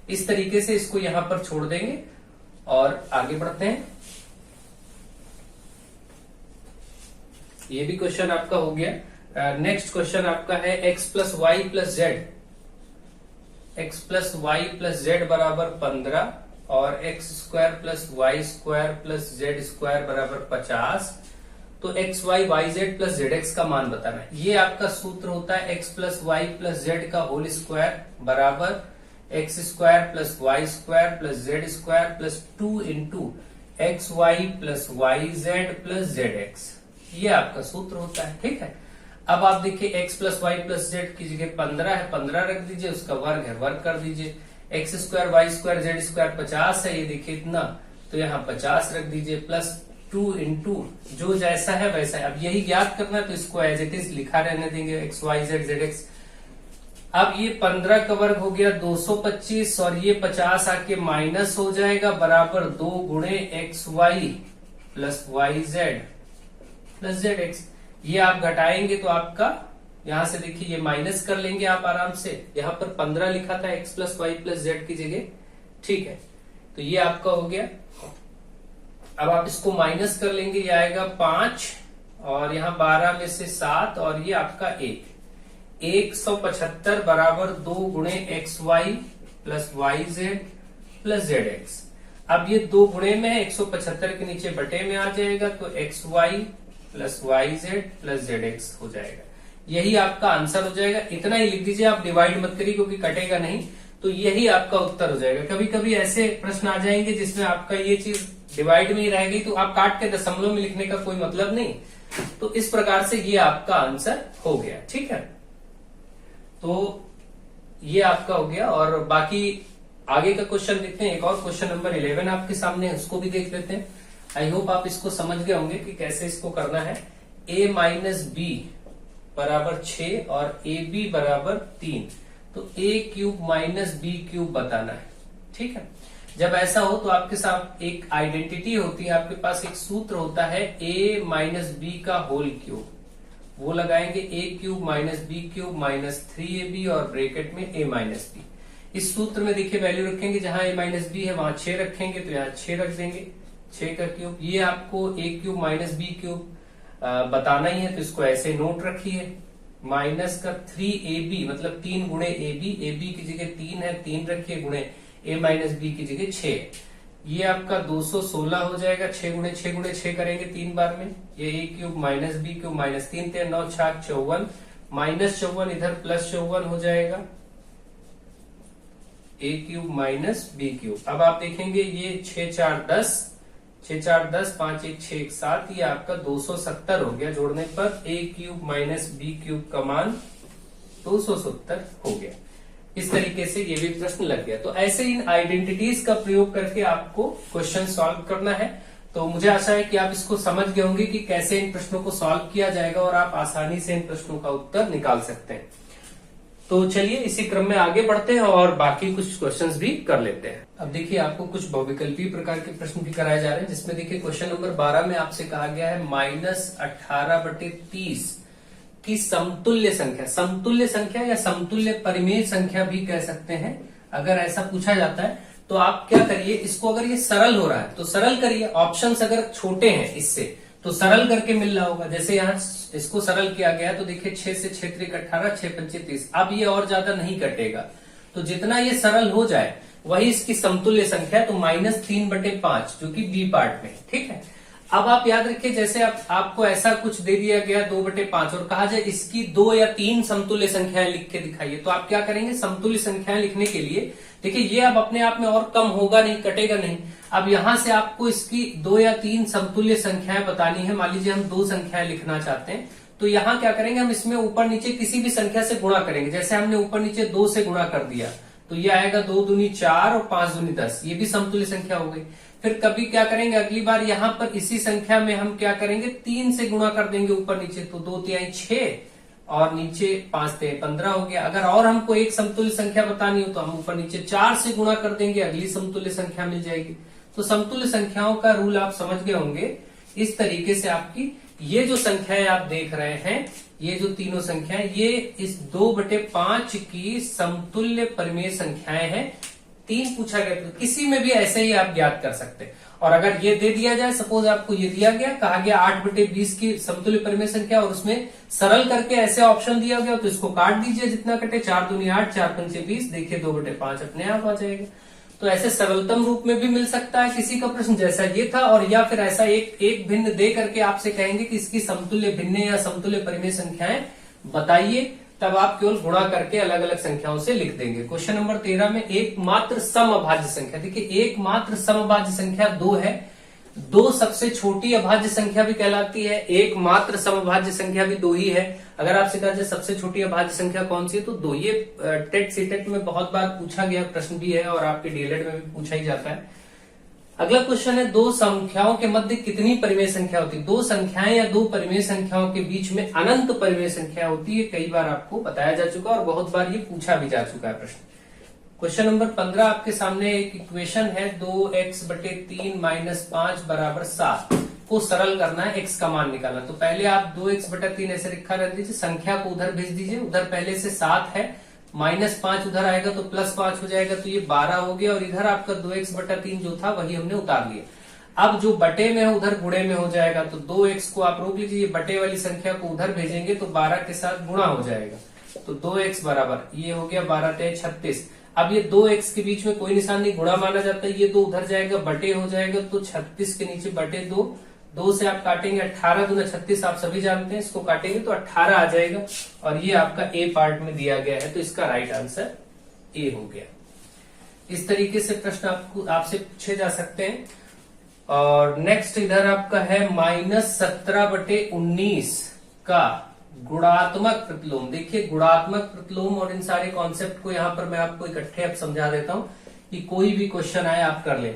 इस तरीके से इसको यहां पर छोड़ देंगे और आगे बढ़ते हैं। ये भी क्वेश्चन आपका हो गया। नेक्स्ट क्वेश्चन आपका है x plus y plus z, x plus y plus z बराबर 15 और x square plus y square plus z square बराबर 50। तो x y y z plus z x का मान बताना है। ये आपका सूत्र होता है x plus y plus z का होल स्क्वायर बराबर x square plus y square plus z square plus 2 into x y plus y z plus z x, ये आपका सूत्र होता है। ठीक है, अब आप देखिए x plus y plus z की जगह 15 है, 15 रख दीजिए, उसका वर्ग है, वर्ग कर दीजिए। X square y square z square 50 है, ये देखिए इतना, तो यहाँ 50 रख दीजिए प्लस 2 इंटू जो जैसा है वैसा है। अब यही ज्ञात करना है तो इसको एज इट इज लिखा रहने देंगे, x y z z x. अब ये 15 का वर्ग हो गया 225 और ये 50 आके माइनस हो जाएगा, बराबर 2 गुणे x y plus y z plus z x. ये आप घटाएंगे तो आपका यहां से देखिए ये माइनस कर लेंगे आप आराम से, यहां पर 15 लिखा था x plus y plus z की जगह। ठीक है, तो ये आपका हो गया। अब आप इसको माइनस कर लेंगे, ये आएगा 5 और यहाँ 12 में से 7 और ये आपका 1। 175 बराबर 2 गुणे x y plus y z plus z x. अब ये 2 गुणे में है, 175 के नीचे बटे में आ जाएगा, तो x y plus y z plus z x हो जाएगा। यही आपका आंसर हो जाएगा। इतना ही लिख दीजिए, आप डिवाइड मत करिए क्योंकि कटेगा नहीं, तो यही आपका उत्तर हो जाएगा। कभी कभी ऐसे प्रश्न आ जाएंगे जिसमें आपका ये चीज डिवाइड में ही रह गई, तो आप काट के दशमलव में लिखने का कोई मतलब नहीं। तो इस प्रकार से ये आपका आंसर हो गया। ठीक है, तो ये आपका हो गया। और बाकी आगे का क्वेश्चन देखते हैं। एक और क्वेश्चन नंबर 11 आपके सामने है, उसको भी देख लेते हैं। आई होप आप इसको समझ गए होंगे कि कैसे इसको करना है। a माइनस बी बराबर 6 और ए बी बराबर 3, तो a cube minus b cube बताना है। ठीक है, जब ऐसा हो तो आपके साथ एक आइडेंटिटी होती है, आपके पास एक सूत्र होता है a माइनस बी का होल क्यूब, वो लगाएंगे a cube minus b cube minus 3ab और ब्रैकेट में a माइनस बी। इस सूत्र में देखिए वैल्यू रखेंगे, जहां a माइनस बी है वहां 6 रखेंगे, तो यहाँ 6 रख देंगे, 6 का क्यूब। ये आपको a cube minus b cube बताना ही है, तो इसको ऐसे नोट रखिए। माइनस का 3ab मतलब 3 गुणे ab की जगह 3 है, 3 रखिए, गुणे a माइनस बी की जगह 6। ये आपका 216 हो जाएगा। 6 गुणे 6 गुणे 6 करेंगे 3 बार में। ये a cube minus b cube minus 3 3 9 6 54 minus 54, इधर प्लस 54 हो जाएगा। a cube minus b cube. अब आप देखेंगे ये 6 4 10, 6 4 10, 5 1 6 1 7, ये आपका 270 हो गया। जोड़ने पर a cube minus b cube का मान 270 हो गया। इस तरीके से ये भी प्रश्न लग गया। तो ऐसे इन आइडेंटिटीज का प्रयोग करके आपको क्वेश्चन सॉल्व करना है। तो मुझे आशा है कि आप इसको समझ गए होंगे कि कैसे इन प्रश्नों को सॉल्व किया जाएगा और आप आसानी से इन प्रश्नों का उत्तर निकाल सकते हैं। तो चलिए इसी क्रम में आगे बढ़ते हैं और बाकी कुछ क्वेश्चंस भी कर लेते हैं। अब देखिए आपको कुछ बहुविकल्पीय प्रकार के प्रश्न भी कराए जा रहे हैं, जिसमें देखिए क्वेश्चन नंबर 12 में आपसे कहा गया है -18/30 की समतुल्य संख्या, समतुल्य संख्या या समतुल्य परिमेय संख्या भी कह सकते हैं। अगर ऐसा पूछा जाता है तो आप क्या करिए, इसको अगर ये सरल हो रहा है तो सरल करिए। ऑप्शंस अगर छोटे हैं इससे तो सरल करके मिल रहा होगा। जैसे यहाँ इसको सरल किया गया तो देखिए 6 से 6 3 18, 6 5 30। अब ये और ज्यादा नहीं कटेगा, तो जितना ये सरल हो जाए वही इसकी समतुल्य संख्या है। तो -3/5 जो कि बी पार्ट में। ठीक है, अब आप याद रखिए, जैसे आपको ऐसा कुछ दे दिया गया 2/5 और कहा जाए इसकी 2 या 3 समतुल्य संख्याएं लिख के दिखाइए, तो आप क्या करेंगे, समतुल्य संख्याएं लिखने के लिए देखिए ये अब अपने आप में और कम होगा नहीं, कटेगा नहीं। अब यहां से आपको इसकी 2 या 3 समतुल्य संख्याएं बतानी है। मान लीजिए हम 2 संख्याएं लिखना चाहते हैं, तो यहाँ क्या करेंगे, हम इसमें ऊपर नीचे किसी भी संख्या से गुणा करेंगे। जैसे हमने ऊपर नीचे 2 से गुणा कर दिया तो ये आएगा 2 दूनी 4 और 5 दूनी 10, ये भी समतुल्य संख्या हो गई। फिर कभी क्या करेंगे, अगली बार यहाँ पर इसी संख्या में हम क्या करेंगे, 3 से गुणा कर देंगे ऊपर नीचे, तो 2 तिहाई 6 और नीचे 5 तिहाई 15 हो गया। अगर और हमको एक समतुल्य संख्या बतानी हो तो हम ऊपर नीचे 4 से गुणा कर देंगे, अगली समतुल्य संख्या मिल जाएगी। तो समतुल्य संख्याओं का रूल आप समझ गए होंगे। इस तरीके से आपकी ये जो संख्याएं आप देख रहे हैं, ये जो तीनों संख्याएं, ये इस 2/5 की समतुल्य परिमेय संख्याएं हैं। 3 पूछा गया तो किसी में भी ऐसे ही आप ज्ञात कर सकते हैं। और अगर ये दे दिया जाए, सपोज आपको ये दिया गया, कहा गया 8/20 की समतुल्य परिमेय संख्या और उसमें सरल करके ऐसे ऑप्शन दिया गया, तो इसको काट दीजिए, जितना कटे 4 दूनी 8, 4 पंचे 20, देखिए 2/5 अपने आप आ जाएगा। तो ऐसे सरलतम रूप में भी मिल सकता है किसी का प्रश्न जैसा ये था, और या फिर ऐसा एक भिन्न दे करके आपसे कहेंगे कि इसकी समतुल्य भिन्न या समतुल्य परिमेय संख्याएं बताइए, तब आप केवल गुणा करके अलग अलग संख्याओं से लिख देंगे। क्वेश्चन नंबर 13 में एकमात्र समअभाज्य संख्या, देखिए एकमात्र समअभाज्य संख्या 2 है। 2 सबसे छोटी अभाज्य संख्या भी कहलाती है, एकमात्र समअभाज्य संख्या भी 2 ही है। अगर आपसे कहा जाए सबसे छोटी अभाज्य संख्या कौन सी है, तो 2। ये टेट सीटेट में बहुत बार पूछा गया प्रश्न भी है और आपके डीएलएड में भी पूछा ही जाता है। अगला क्वेश्चन है, 2 संख्याओं के मध्य कितनी परिमेय संख्या होती है। 2 संख्याएं या 2 परिमेय संख्याओं के बीच में अनंत परिमेय संख्या होती है। कई बार आपको बताया जा चुका और बहुत बार ये पूछा भी जा चुका है प्रश्न। क्वेश्चन नंबर 15 आपके सामने एक इक्वेशन है, 2x/3 - 5 = 7 को सरल करना है, x का मान निकालना। तो पहले आप 2x/3 ऐसे लिखा रख दीजिए, संख्या को उधर भेज दीजिए। उधर पहले से 7 है, -5 उधर आएगा तो +5 हो जाएगा, तो ये 12 हो गया। और इधर आपका 2x/3 जो था वही हमने उतार लिया। अब जो बटे में है उधर गुणे में हो जाएगा, तो 2x को आप रोक लीजिए, बटे वाली संख्या को उधर भेजेंगे तो 12 के साथ गुणा हो जाएगा। तो 2x बराबर ये हो गया 12 तेज 36। अब ये 2x के बीच में कोई निशान नहीं, गुणा माना जाता है, ये 2 उधर जाएगा, बटे हो जाएगा, तो 36 के नीचे बटे 2, 2 से आप काटेंगे 18 दूना 36, आप सभी जानते हैं, इसको काटेंगे तो 18 आ जाएगा। और ये आपका ए पार्ट में दिया गया है, तो इसका राइट आंसर ए हो गया। इस तरीके से प्रश्न आपसे पूछे जा सकते हैं। और नेक्स्ट इधर आपका है -17/19 का गुणात्मक प्रतिलोम। देखिए गुणात्मक प्रतिलोम और इन सारे कॉन्सेप्ट को यहां पर मैं आपको इकट्ठे अब समझा देता हूं कि कोई भी क्वेश्चन आए आप कर ले।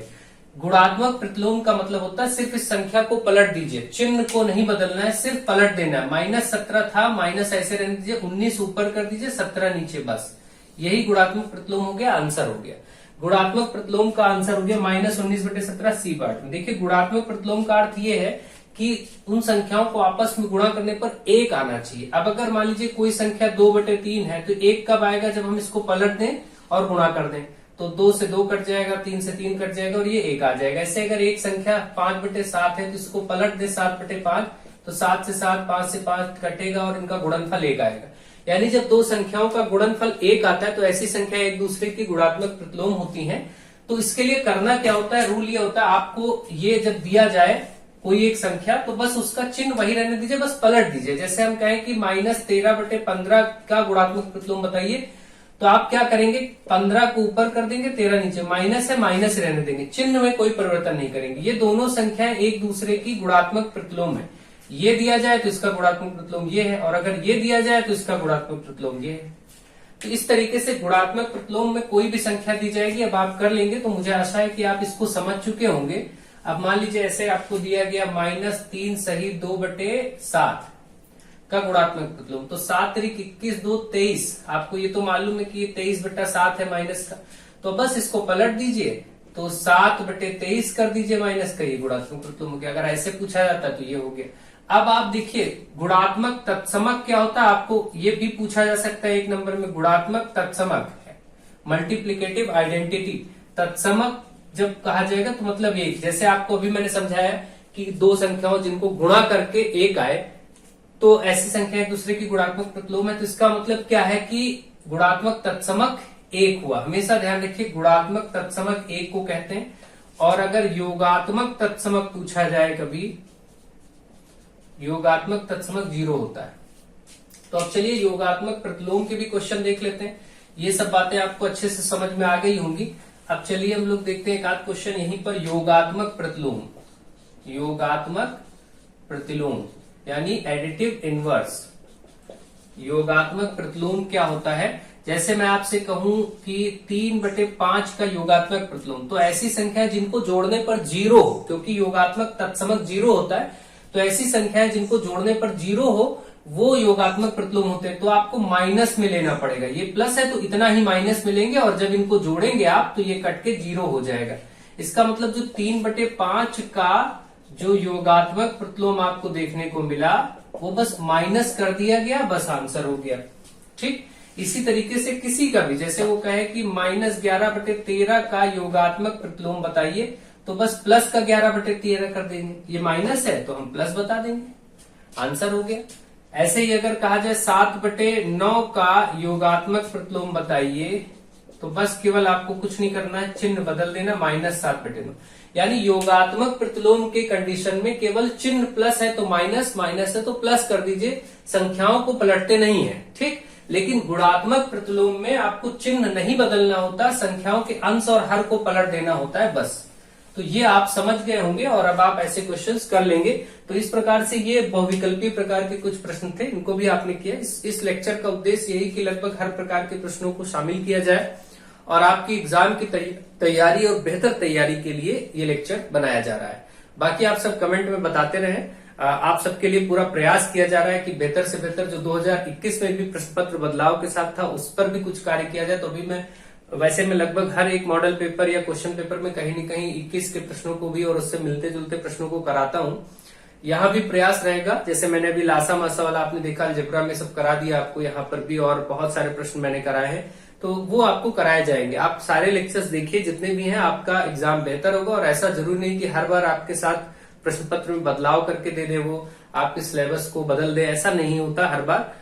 गुणात्मक प्रतिलोम का मतलब होता है सिर्फ इस संख्या को पलट दीजिए, चिन्ह को नहीं बदलना है, सिर्फ पलट देना है। -17 था, माइनस ऐसे रहने दीजिए, 19 ऊपर कर दीजिए, 17 नीचे, बस यही गुणात्मक प्रतिलोम हो गया, आंसर हो गया। गुणात्मक प्रतिलोम का आंसर हो गया -19/17 सी पार्ट में। देखिए गुणात्मक प्रतिलोम का अर्थ ये है कि उन संख्याओं को आपस में गुणा करने पर 1 आना चाहिए। अब अगर मान लीजिए कोई संख्या 2/3 है, तो 1 कब आएगा? जब हम इसको पलट दें और गुणा कर दें, तो 2 से 2 कट जाएगा, 3 से 3 कट जाएगा और ये 1 आ जाएगा। ऐसे अगर एक संख्या 5/7 है तो इसको पलट दे 7/5, तो 7 से 7, 5 से 5 कटेगा और इनका गुणनफल 1 आएगा। यानी जब दो संख्याओं का गुणनफल 1 आता है तो ऐसी संख्या एक दूसरे की गुणात्मक प्रतिलोम होती हैं। तो इसके लिए करना क्या होता है, रूल ये होता है, आपको ये जब दिया जाए कोई एक संख्या तो बस उसका चिन्ह वही रहने दीजिए, बस पलट दीजिए। जैसे हम कहें कि -13/15 का गुणात्मक प्रतिलोम बताइए, तो आप क्या करेंगे, 15 को ऊपर कर देंगे, 13 नीचे, माइनस है माइनस रहने देंगे, चिन्ह में कोई परिवर्तन नहीं करेंगे। ये दोनों संख्याएं एक दूसरे की गुणात्मक प्रतिलोम है। ये दिया जाए तो इसका गुणात्मक प्रतिलोम ये है, और अगर ये दिया जाए तो इसका गुणात्मक प्रतिलोम ये है। तो इस तरीके से गुणात्मक प्रतिलोम में कोई भी संख्या दी जाएगी, अब आप कर लेंगे तो मुझे आशा है कि आप इसको समझ चुके होंगे। अब मान लीजिए ऐसे आपको दिया गया -3 सही 2/7 का गुणात्मक प्रतिलोम, तो 7 तरीक 21 2 23, आपको ये तो मालूम है कि 23/7 है माइनस का, तो बस इसको पलट दीजिए, तो 7/23 कर दीजिए माइनस का, ये गुणात्मक प्रतिलोम हो गया। अगर ऐसे पूछा जाता तो ये हो गया। अब आप देखिए गुणात्मक तत्समक क्या होता है, आपको ये भी पूछा जा सकता है 1 नंबर में। गुणात्मक तत्समक है मल्टीप्लिकेटिव आइडेंटिटी। तत्समक जब कहा जाएगा तो मतलब ये, जैसे आपको अभी मैंने समझाया कि दो संख्याओं जिनको गुणा करके 1 आए, तो ऐसी संख्या एक दूसरे की गुणात्मक प्रतिलोम है। तो इसका मतलब क्या है कि गुणात्मक तत्समक 1 हुआ। हमेशा ध्यान रखिए गुणात्मक तत्समक 1 को कहते हैं। और अगर योगात्मक तत्समक पूछा जाए कभी, योगात्मक तत्समक 0 होता है। तो अब चलिए योगात्मक प्रतिलोम के भी क्वेश्चन देख लेते हैं। ये सब बातें आपको अच्छे से समझ में आ गई होंगी। अब चलिए हम लोग देखते हैं एक आध क्वेश्चन यहीं पर, योगात्मक प्रतिलोम। योगात्मक प्रतिलोम यानी एडिटिव इनवर्स। योगात्मक प्रतिलोम क्या होता है, जैसे मैं आपसे कहूं कि 3/5 का योगात्मक प्रतिलोम, तो ऐसी संख्या जिनको जोड़ने पर 0 हो, क्योंकि योगात्मक तत्समक 0 होता है, तो ऐसी संख्याएं जिनको जोड़ने पर 0 हो वो योगात्मक प्रतिलोम होते हैं। तो आपको माइनस में लेना पड़ेगा, ये प्लस है तो इतना ही माइनस में लेंगे, और जब इनको जोड़ेंगे आप तो ये कट के 0 हो जाएगा। इसका मतलब जो 3/5 का जो योगात्मक प्रतिलोम आपको देखने को मिला वो बस माइनस कर दिया गया, बस आंसर हो गया। ठीक, इसी तरीके से किसी का भी, जैसे वो कहे कि -11/13 का योगात्मक प्रतिलोम बताइए, तो बस प्लस का 11/13 कर देंगे, ये माइनस है तो हम प्लस बता देंगे, आंसर हो गया। ऐसे ही अगर कहा जाए 7/9 का योगात्मक प्रतिलोम बताइए, तो बस केवल आपको कुछ नहीं करना है, चिन्ह बदल देना, -7/9। यानी योगात्मक प्रतिलोम के कंडीशन में केवल चिन्ह प्लस है तो माइनस, माइनस है तो प्लस कर दीजिए, संख्याओं को पलटते नहीं है। ठीक, लेकिन गुणात्मक प्रतिलोम में आपको चिन्ह नहीं बदलना होता, संख्याओं के अंश और हर को पलट देना होता है बस। तो ये आप समझ गए होंगे और अब आप ऐसे क्वेश्चंस कर लेंगे। तो इस प्रकार से ये बहुविकल्पी प्रकार के कुछ प्रश्न थे, इनको भी आपने किया। इस लेक्चर का उद्देश्य यही कि लगभग हर प्रकार के प्रश्नों को शामिल किया जाए और आपकी एग्जाम की तैयारी और बेहतर तैयारी के लिए ये लेक्चर बनाया जा रहा है। बाकी आप सब कमेंट में बताते रहे, आप सबके लिए पूरा प्रयास किया जा रहा है कि बेहतर से बेहतर जो 2021 में भी प्रश्न पत्र बदलाव के साथ था उस पर भी कुछ कार्य किया जाए। तो अभी मैं लगभग हर एक मॉडल पेपर या क्वेश्चन पेपर में कहीं न कहीं 21 के प्रश्नों को भी और उससे मिलते जुलते प्रश्नों को कराता हूं। यहाँ भी प्रयास रहेगा, जैसे मैंने अभी लासा मासा वाला आपने देखा, अलजेब्रा में सब करा दिया आपको, यहाँ पर भी और बहुत सारे प्रश्न मैंने कराए हैं, तो वो आपको कराए जाएंगे। आप सारे लेक्चर्स देखिए जितने भी हैं, आपका एग्जाम बेहतर होगा। और ऐसा जरूरी नहीं कि हर बार आपके साथ प्रश्न पत्र में बदलाव करके दे दे, वो आपके सिलेबस को बदल दे, ऐसा नहीं होता हर बार।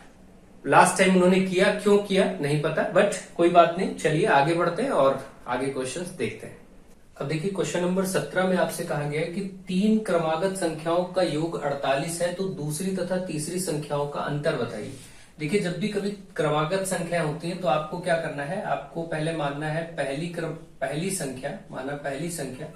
लास्ट टाइम उन्होंने किया, क्यों किया नहीं पता, बट कोई बात नहीं। चलिए आगे बढ़ते हैं और आगे क्वेश्चंस देखते हैं। अब देखिए क्वेश्चन नंबर 17 में आपसे कहा गया है कि 3 क्रमागत संख्याओं का योग 48 है, तो दूसरी तथा तीसरी संख्याओं का अंतर बताइए। देखिए जब भी कभी क्रमागत संख्या होती है तो आपको क्या करना है, आपको पहले मानना है पहली संख्या, माना पहली संख्या,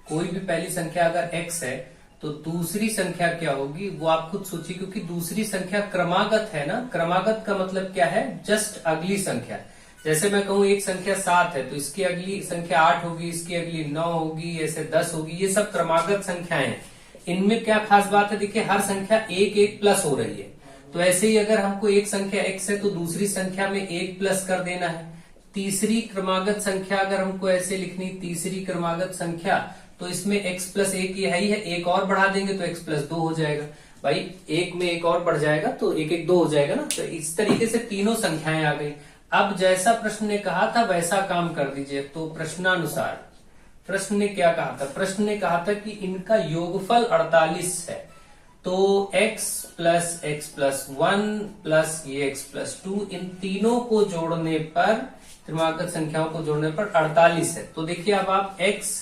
कोई भी पहली संख्या अगर x है तो दूसरी संख्या क्या होगी वो आप खुद सोचिए, क्योंकि दूसरी संख्या क्रमागत है ना। क्रमागत का मतलब क्या है, जस्ट अगली संख्या। जैसे मैं कहूं एक संख्या 7 है तो इसकी अगली संख्या 8 होगी, इसकी अगली 9 होगी, ऐसे 10 होगी, ये सब क्रमागत संख्याएं हैं। इनमें क्या खास बात है, देखिए हर संख्या 1 प्लस हो रही है। तो ऐसे ही अगर हमको एक संख्या x है तो दूसरी संख्या में 1 प्लस कर देना है। तीसरी क्रमागत संख्या अगर हमको ऐसे लिखनी, तीसरी क्रमागत संख्या, तो इसमें x प्लस 1 ये है ही है, एक और बढ़ा देंगे तो x प्लस 2 हो जाएगा। भाई एक में एक और बढ़ जाएगा तो 1 1 2 हो जाएगा ना। तो इस तरीके से तीनों संख्याएं आ गई। अब जैसा प्रश्न ने कहा था वैसा काम कर दीजिए। तो प्रश्नानुसार प्रश्न ने क्या कहा था, प्रश्न ने कहा था कि इनका योगफल 48 है, तो x प्लस 1 प्लस ये x प्लस 2, इन तीनों को जोड़ने पर, क्रमागत संख्याओं को जोड़ने पर 48 है। तो देखिए अब आप x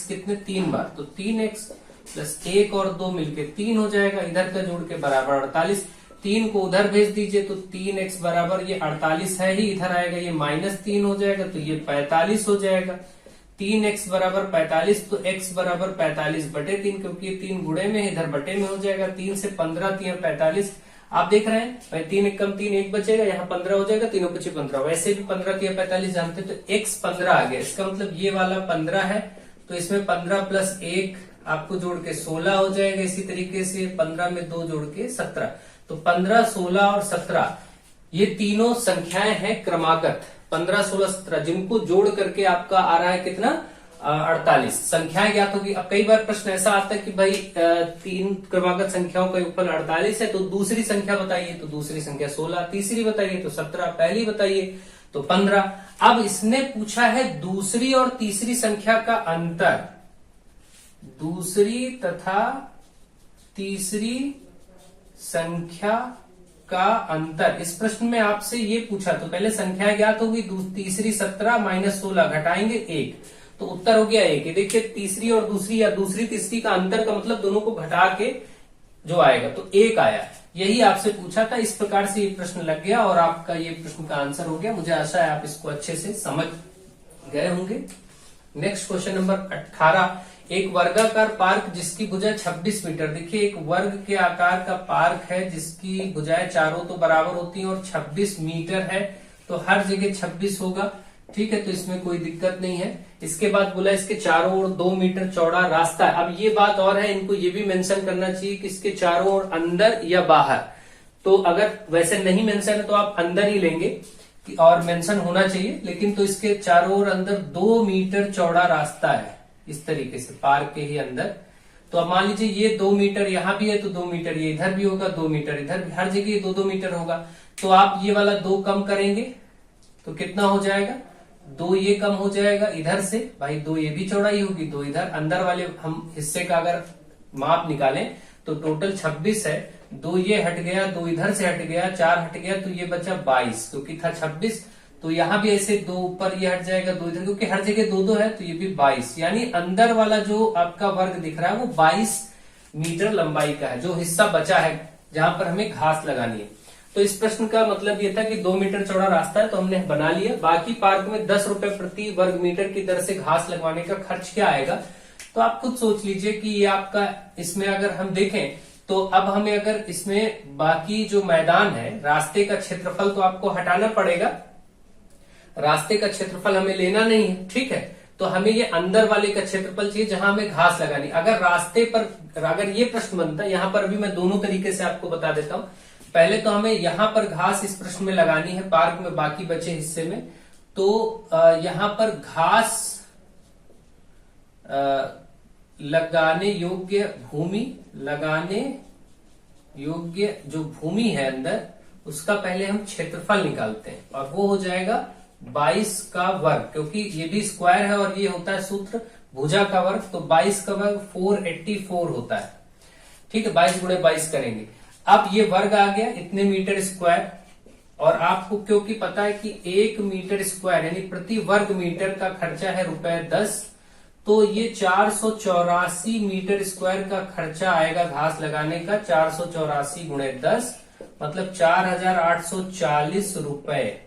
कितने 3 बार, तो 3x प्लस 1 और 2 मिलके 3 हो जाएगा, इधर का जोड़ के बराबर 48। 3 को उधर भेज दीजिए तो 3x बराबर ये 48 है ही, इधर आएगा ये -3 हो जाएगा तो ये 45 हो जाएगा। 3x बराबर 45, तो x बराबर 45/3, क्योंकि ये 3 गुणे में है, इधर बटे में हो जाएगा। 3 से 15 3 45, आप देख रहे हैं भाई 3 1 कम 3 1 बचेगा, यहाँ 15 हो जाएगा, तीनों पचे 15, वैसे भी 15 3 45 जानते हैं, तो x 15 आ गया। इसका मतलब ये वाला 15 है, तो इसमें 15 प्लस 1 आपको जोड़ के 16 हो जाएगा। इसी तरीके से 15 में 2 जोड़ के 17, तो 15 16 और 17 ये तीनों संख्याएं हैं क्रमागत। 15 16 17 जिनको जोड़ करके आपका आ रहा है कितना, 48 संख्याएं ज्ञात होगी। अब कई बार प्रश्न ऐसा आता है कि भाई 3 क्रमागत संख्याओं का योगफल 48 है, तो दूसरी संख्या बताइए, तो दूसरी संख्या 16, तीसरी बताइए तो 17, पहली बताइए तो 15। अब इसने पूछा है दूसरी और तीसरी संख्या का अंतर, दूसरी तथा तीसरी संख्या का अंतर। इस प्रश्न में आपसे ये पूछा, तो पहले संख्या ज्ञात होगी, तीसरी 17 माइनस 16 घटाएंगे 1, तो उत्तर हो गया 1। देखिए तीसरी और दूसरी या दूसरी तीसरी का अंतर का मतलब दोनों को घटा के जो आएगा तो 1 आया। यही आपसे पूछा था, इस प्रकार से ये प्रश्न लग गया और आपका ये प्रश्न का आंसर हो गया। मुझे आशा है आप इसको अच्छे से समझ गए होंगे। नेक्स्ट क्वेश्चन नंबर 18, एक वर्गाकार पार्क जिसकी भुजा 26 मीटर। देखिए एक वर्ग के आकार का पार्क है जिसकी भुजाएं चारों तो बराबर होती हैं और 26 मीटर है, तो हर जगह 26 होगा, ठीक है, तो इसमें कोई दिक्कत नहीं है। इसके बाद बोला इसके चारों ओर 2 मीटर चौड़ा रास्ता है। अब ये बात और है, इनको ये भी मेंशन करना चाहिए कि इसके चारों ओर अंदर या बाहर, तो अगर वैसे नहीं मेंशन है तो आप अंदर ही लेंगे और मेंशन होना चाहिए, लेकिन तो इसके चारों ओर अंदर 2 मीटर चौड़ा रास्ता है, इस तरीके से पार्क के ही अंदर। तो अब मान लीजिए ये 2 मीटर यहाँ भी है तो 2 मीटर ये इधर भी होगा, 2 मीटर इधर भी, हर जगह 2 2 मीटर होगा। तो आप ये वाला 2 कम करेंगे तो कितना हो जाएगा, 2 ये कम हो जाएगा इधर से, भाई 2 ये भी चौड़ाई होगी, 2 इधर, अंदर वाले हम हिस्से का अगर माप निकालें तो टोटल 26 है, 2 ये हट गया, 2 इधर से हट गया, 4 हट गया, तो ये बचा 22, क्योंकि था 26, तो यहाँ भी ऐसे 2 ऊपर ये हट जाएगा, 2 इधर, क्योंकि हर जगह 2 2 है तो ये भी 22, यानी अंदर वाला जो आपका वर्ग दिख रहा है वो 22 मीटर लंबाई का है, जो हिस्सा बचा है जहां पर हमें घास लगानी है। तो इस प्रश्न का मतलब ये था कि 2 मीटर चौड़ा रास्ता है तो हमने बना लिया। बाकी पार्क में 10 रुपए प्रति वर्ग मीटर की दर से घास लगवाने का खर्च क्या आएगा, तो आप खुद सोच लीजिए कि ये आपका, इसमें अगर हम देखें तो अब हमें अगर इसमें बाकी जो मैदान है, रास्ते का क्षेत्रफल तो आपको हटाना पड़ेगा, रास्ते का क्षेत्रफल हमें लेना नहीं है, ठीक है, तो हमें ये अंदर वाले का क्षेत्रफल चाहिए जहां हमें घास लगानी। अगर रास्ते पर, अगर ये प्रश्न बनता है, यहां पर अभी मैं दोनों तरीके से आपको बता देता हूं। पहले तो हमें यहां पर घास इस प्रश्न में लगानी है, पार्क में बाकी बचे हिस्से में, तो यहां पर घास लगाने योग्य भूमि, लगाने योग्य जो भूमि है अंदर, उसका पहले हम क्षेत्रफल निकालते हैं और वो हो जाएगा 22 का वर्ग, क्योंकि ये भी स्क्वायर है और ये होता है सूत्र भुजा का वर्ग, तो 22 का वर्ग 484 होता है, ठीक है, 22 गुणे 22 करेंगे। अब ये वर्ग आ गया इतने मीटर स्क्वायर, और आपको क्योंकि पता है कि 1 मीटर स्क्वायर यानी प्रति वर्ग मीटर का खर्चा है ₹10, तो ये 484 मीटर स्क्वायर का खर्चा आएगा घास लगाने का। 484 गुणे 10 मतलब 4840 रुपए,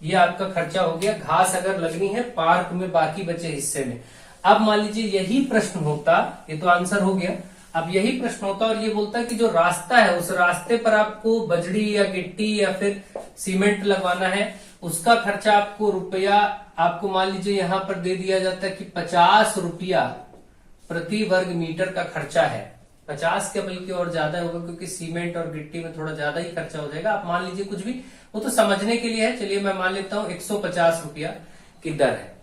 ये आपका खर्चा हो गया। घास अगर लगनी है पार्क में बाकी बचे हिस्से में। अब मान लीजिए यही प्रश्न होता, ये तो आंसर हो गया, अब यही प्रश्न होता और ये बोलता कि जो रास्ता है उस रास्ते पर आपको बजड़ी या गिट्टी या फिर सीमेंट लगवाना है, उसका खर्चा आपको रुपया, आपको मान लीजिए यहां पर दे दिया जाता है कि 50 रुपया प्रति वर्ग मीटर का खर्चा है। 50 के बल्कि और ज्यादा होगा क्योंकि सीमेंट और गिट्टी में थोड़ा ज्यादा ही खर्चा हो जाएगा। आप मान लीजिए कुछ भी, वो तो समझने के लिए है। चलिए मैं मान लेता हूं 150 रुपया की दर है,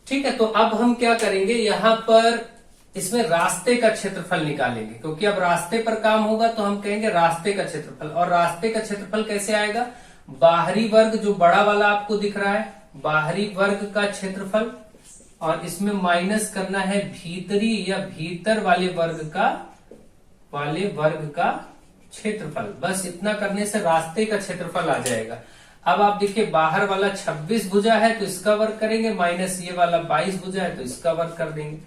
ठीक है। तो अब हम क्या करेंगे, यहां पर इसमें रास्ते का क्षेत्रफल निकालेंगे, क्योंकि अब रास्ते पर काम होगा तो हम कहेंगे रास्ते का क्षेत्रफल। और रास्ते का क्षेत्रफल कैसे आएगा, बाहरी वर्ग जो बड़ा वाला आपको दिख रहा है, बाहरी वर्ग का क्षेत्रफल, और इसमें माइनस करना है भीतरी या भीतर वाले वर्ग का क्षेत्रफल। बस इतना करने से रास्ते का क्षेत्रफल आ जाएगा। अब आप देखिए बाहर वाला 26 भुजा है तो इसका वर्ग करेंगे, माइनस ये वाला 22 भुजा है तो इसका वर्ग कर देंगे।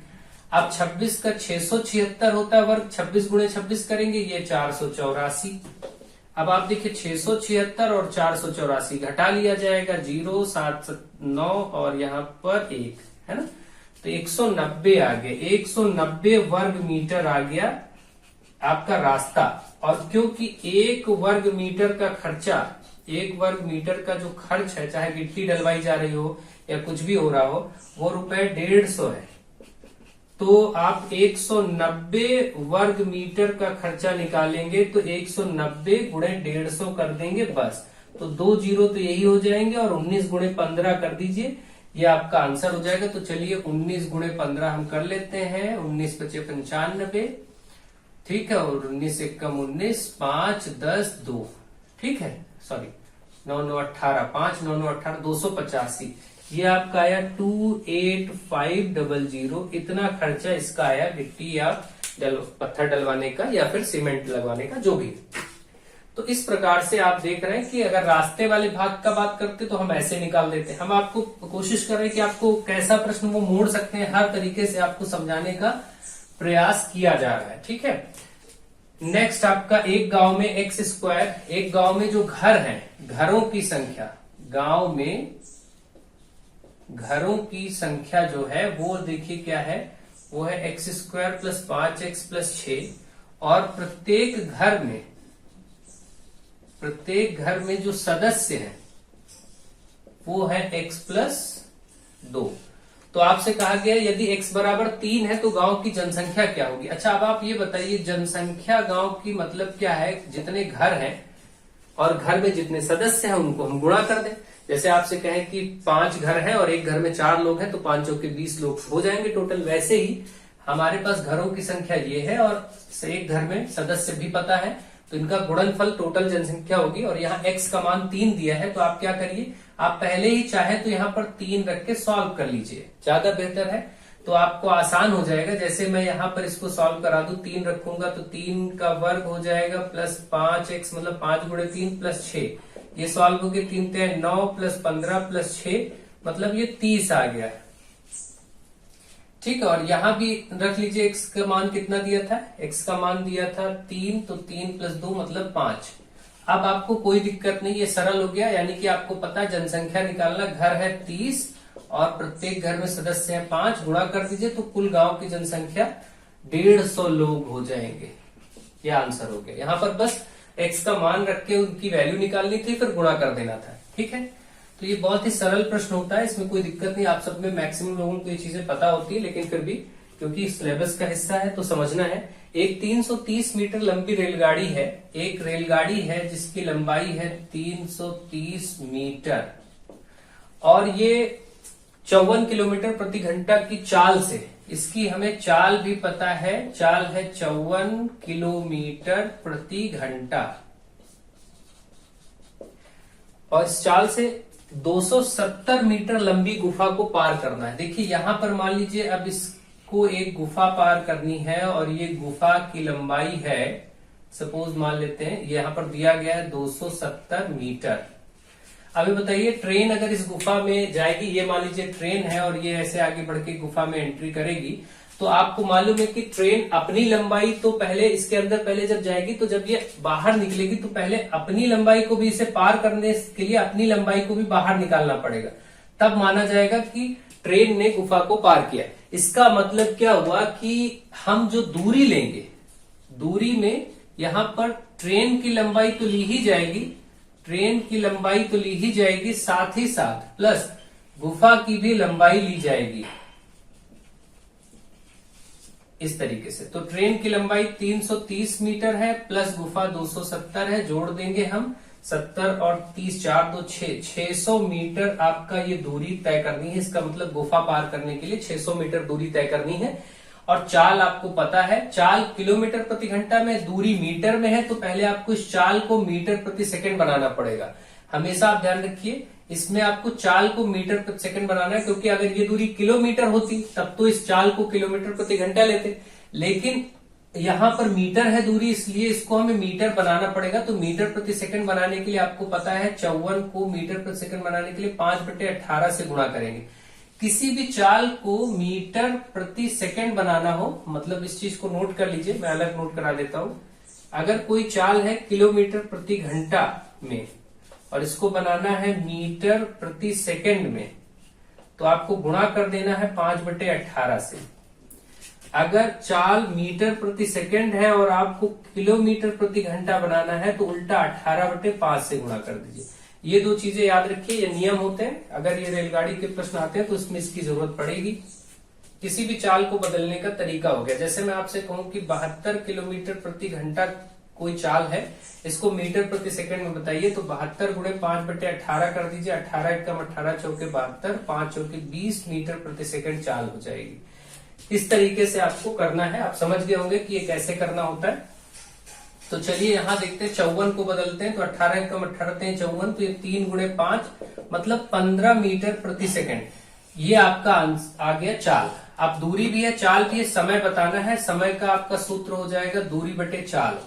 अब 26 का 676 होता है वर्ग, 26 गुणे 26 करेंगे, ये 484। अब आप देखिए 676 और 484 घटा लिया जाएगा, 0 7 9 और यहाँ पर 1 है ना, तो 190 आ गया। 190 वर्ग मीटर आ गया आपका रास्ता। और क्योंकि 1 वर्ग मीटर का खर्चा, 1 वर्ग मीटर का जो खर्च है, चाहे गिट्टी डलवाई जा रही हो या कुछ भी हो रहा हो, वो ₹150 है। तो आप 190 वर्ग मीटर का खर्चा निकालेंगे तो 190 गुणे 150 कर देंगे बस। तो 2 जीरो तो यही हो जाएंगे और 19 गुणे 15 कर दीजिए, ये आपका आंसर हो जाएगा। तो चलिए 19 गुणे 15 हम कर लेते हैं, 19 × 5 = 95, ठीक है, और 19 × 1 = 19, 5 10 2, ठीक है, सॉरी 9 9 18, 5 9 9 18, 285, ये आपका आया 28500। इतना खर्चा इसका आया गिट्टी या पत्थर डलवाने का या फिर सीमेंट लगवाने का, जो भी। तो इस प्रकार से आप देख रहे हैं कि अगर रास्ते वाले भाग का बात करते तो हम ऐसे निकाल देते। हम आपको कोशिश कर रहे हैं कि आपको कैसा प्रश्न वो मोड़ सकते हैं, हर तरीके से आपको समझाने का प्रयास किया जा रहा है, ठीक है। नेक्स्ट आपका एक गांव में x², एक गांव में जो घर हैं, घरों की संख्या, गांव में घरों की संख्या जो है वो देखिए क्या है, वो है x² + 5x + 6, और प्रत्येक घर में जो सदस्य है वो है x + 2। तो आपसे कहा गया यदि x = 3 है तो गांव की जनसंख्या क्या होगी। अच्छा, अब आप ये बताइए जनसंख्या गांव की मतलब क्या है, जितने घर हैं और घर में जितने सदस्य हैं उनको हम गुणा कर दें। जैसे आपसे कहें कि 5 घर हैं और एक घर में 4 लोग हैं तो 5 × 20 लोग हो जाएंगे टोटल। वैसे ही हमारे पास घरों की संख्या ये है और एक घर में सदस्य भी पता है, तो इनका गुणनफल टोटल जनसंख्या होगी। और यहाँ x का मान 3 दिया है, तो आप क्या करिए, आप पहले ही चाहे तो यहाँ पर 3 रख के सॉल्व कर लीजिए, ज्यादा बेहतर है, तो आपको आसान हो जाएगा। जैसे मैं यहाँ पर इसको सॉल्व करा दूं, 3 रखूंगा तो 3 का वर्ग हो जाएगा प्लस 5x मतलब 5 × 3 + 6, ये सॉल्व हो गया, 3 × 9 + 15 + 6 मतलब ये 30 आ गया, ठीक है। और यहां भी रख लीजिए x का मान कितना दिया था, x का मान दिया था 3, तो 3 + 2 मतलब 5। अब आपको कोई दिक्कत नहीं, ये सरल हो गया, यानी कि आपको पता है जनसंख्या निकालना। घर है 30 और प्रत्येक घर में सदस्य है 5, गुणा कर दीजिए तो कुल गांव की जनसंख्या 150 लोग हो जाएंगे। ये आंसर हो गया। यहाँ पर बस x का मान रख के उनकी वैल्यू निकालनी थी, फिर गुणा कर देना था, ठीक है। तो ये बहुत ही सरल प्रश्न होता है, इसमें कोई दिक्कत नहीं। आप सब में मैक्सिमम लोगों को ये चीजें पता होती है, लेकिन फिर भी क्योंकि सिलेबस का हिस्सा है तो समझना है। एक 330 मीटर लंबी रेलगाड़ी है, एक रेलगाड़ी है जिसकी लंबाई है 330 मीटर और ये 54 किलोमीटर प्रति घंटा की चाल से, इसकी हमें चाल भी पता है, चाल है 54 किलोमीटर प्रति घंटा, और इस चाल से 270 मीटर लंबी गुफा को पार करना है। देखिए यहां पर मान लीजिए अब इसको एक गुफा पार करनी है और ये गुफा की लंबाई है सपोज मान लेते हैं यहाँ पर दिया गया है 270 मीटर। अभी बताइए ट्रेन अगर इस गुफा में जाएगी, ये मान लीजिए ट्रेन है और ये ऐसे आगे बढ़ के गुफा में एंट्री करेगी, तो आपको मालूम है कि ट्रेन अपनी लंबाई तो पहले इसके अंदर पहले जब जाएगी तो जब ये बाहर निकलेगी तो पहले अपनी लंबाई को भी, इसे पार करने के लिए अपनी लंबाई को भी बाहर निकालना पड़ेगा, तब माना जाएगा कि ट्रेन ने गुफा को पार किया। इसका मतलब क्या हुआ कि हम जो दूरी लेंगे, दूरी में यहां पर ट्रेन की लंबाई तो ली ही जाएगी, ट्रेन की लंबाई तो ली ही जाएगी, साथ ही साथ प्लस गुफा की भी लंबाई ली जाएगी इस तरीके से। तो ट्रेन की लंबाई 330 मीटर है प्लस गुफा 270 है, जोड़ देंगे हम 70 और 30 4 तो 600 मीटर आपका ये दूरी तय करनी है। इसका मतलब गुफा पार करने के लिए 600 मीटर दूरी तय करनी है। और चाल आपको पता है, चाल किलोमीटर प्रति घंटा में, दूरी मीटर में है, तो पहले आपको इस चाल को मीटर प्रति सेकंड बनाना पड़ेगा। हमेशा आप ध्यान रखिए इसमें आपको चाल को मीटर प्रति सेकंड बनाना है, क्योंकि अगर ये दूरी किलोमीटर होती तब तो इस चाल को किलोमीटर प्रति घंटा लेते, लेकिन यहां पर मीटर है दूरी, इसलिए इसको हमें मीटर बनाना पड़ेगा। तो मीटर प्रति सेकंड बनाने के लिए आपको पता है 54 को मीटर प्रति सेकंड बनाने के लिए 5/18 से गुणा करेंगे। किसी भी चाल को मीटर प्रति सेकंड बनाना हो, मतलब इस चीज को नोट कर लीजिए, मैं अलग नोट करा देता हूं। अगर कोई चाल है किलोमीटर प्रति घंटा में और इसको बनाना है मीटर प्रति सेकंड में, तो आपको गुणा कर देना है 5/18 से। अगर चाल मीटर प्रति सेकंड है और आपको किलोमीटर प्रति घंटा बनाना है तो उल्टा 18/5 से गुणा कर दीजिए। ये दो चीजें याद रखिए, ये नियम होते हैं। अगर ये रेलगाड़ी के प्रश्न आते हैं तो इसमें इसकी जरूरत पड़ेगी। किसी भी चाल को बदलने का तरीका हो गया, जैसे मैं आपसे कहूं कि 72 किलोमीटर प्रति घंटा कोई चाल है, इसको मीटर प्रति सेकंड में बताइए, तो 72 गुणे 5/18 कर दीजिए। 18 एकम 18 चौके 72, 5 चौके 20 मीटर प्रति सेकंड चाल हो जाएगी। इस तरीके से आपको करना है। आप समझ गए होंगे कि ये कैसे करना होता है। तो चलिए यहां देखते हैं, 54 को बदलते हैं, तो 18 एकम 18 54, तो ये 3 गुणे 5 मतलब 15 मीटर प्रति सेकंड। ये आपका आ गया चाल। अब दूरी भी है, चाल भी है, समय बताना है। समय का आपका सूत्र हो जाएगा दूरी बटे चाल,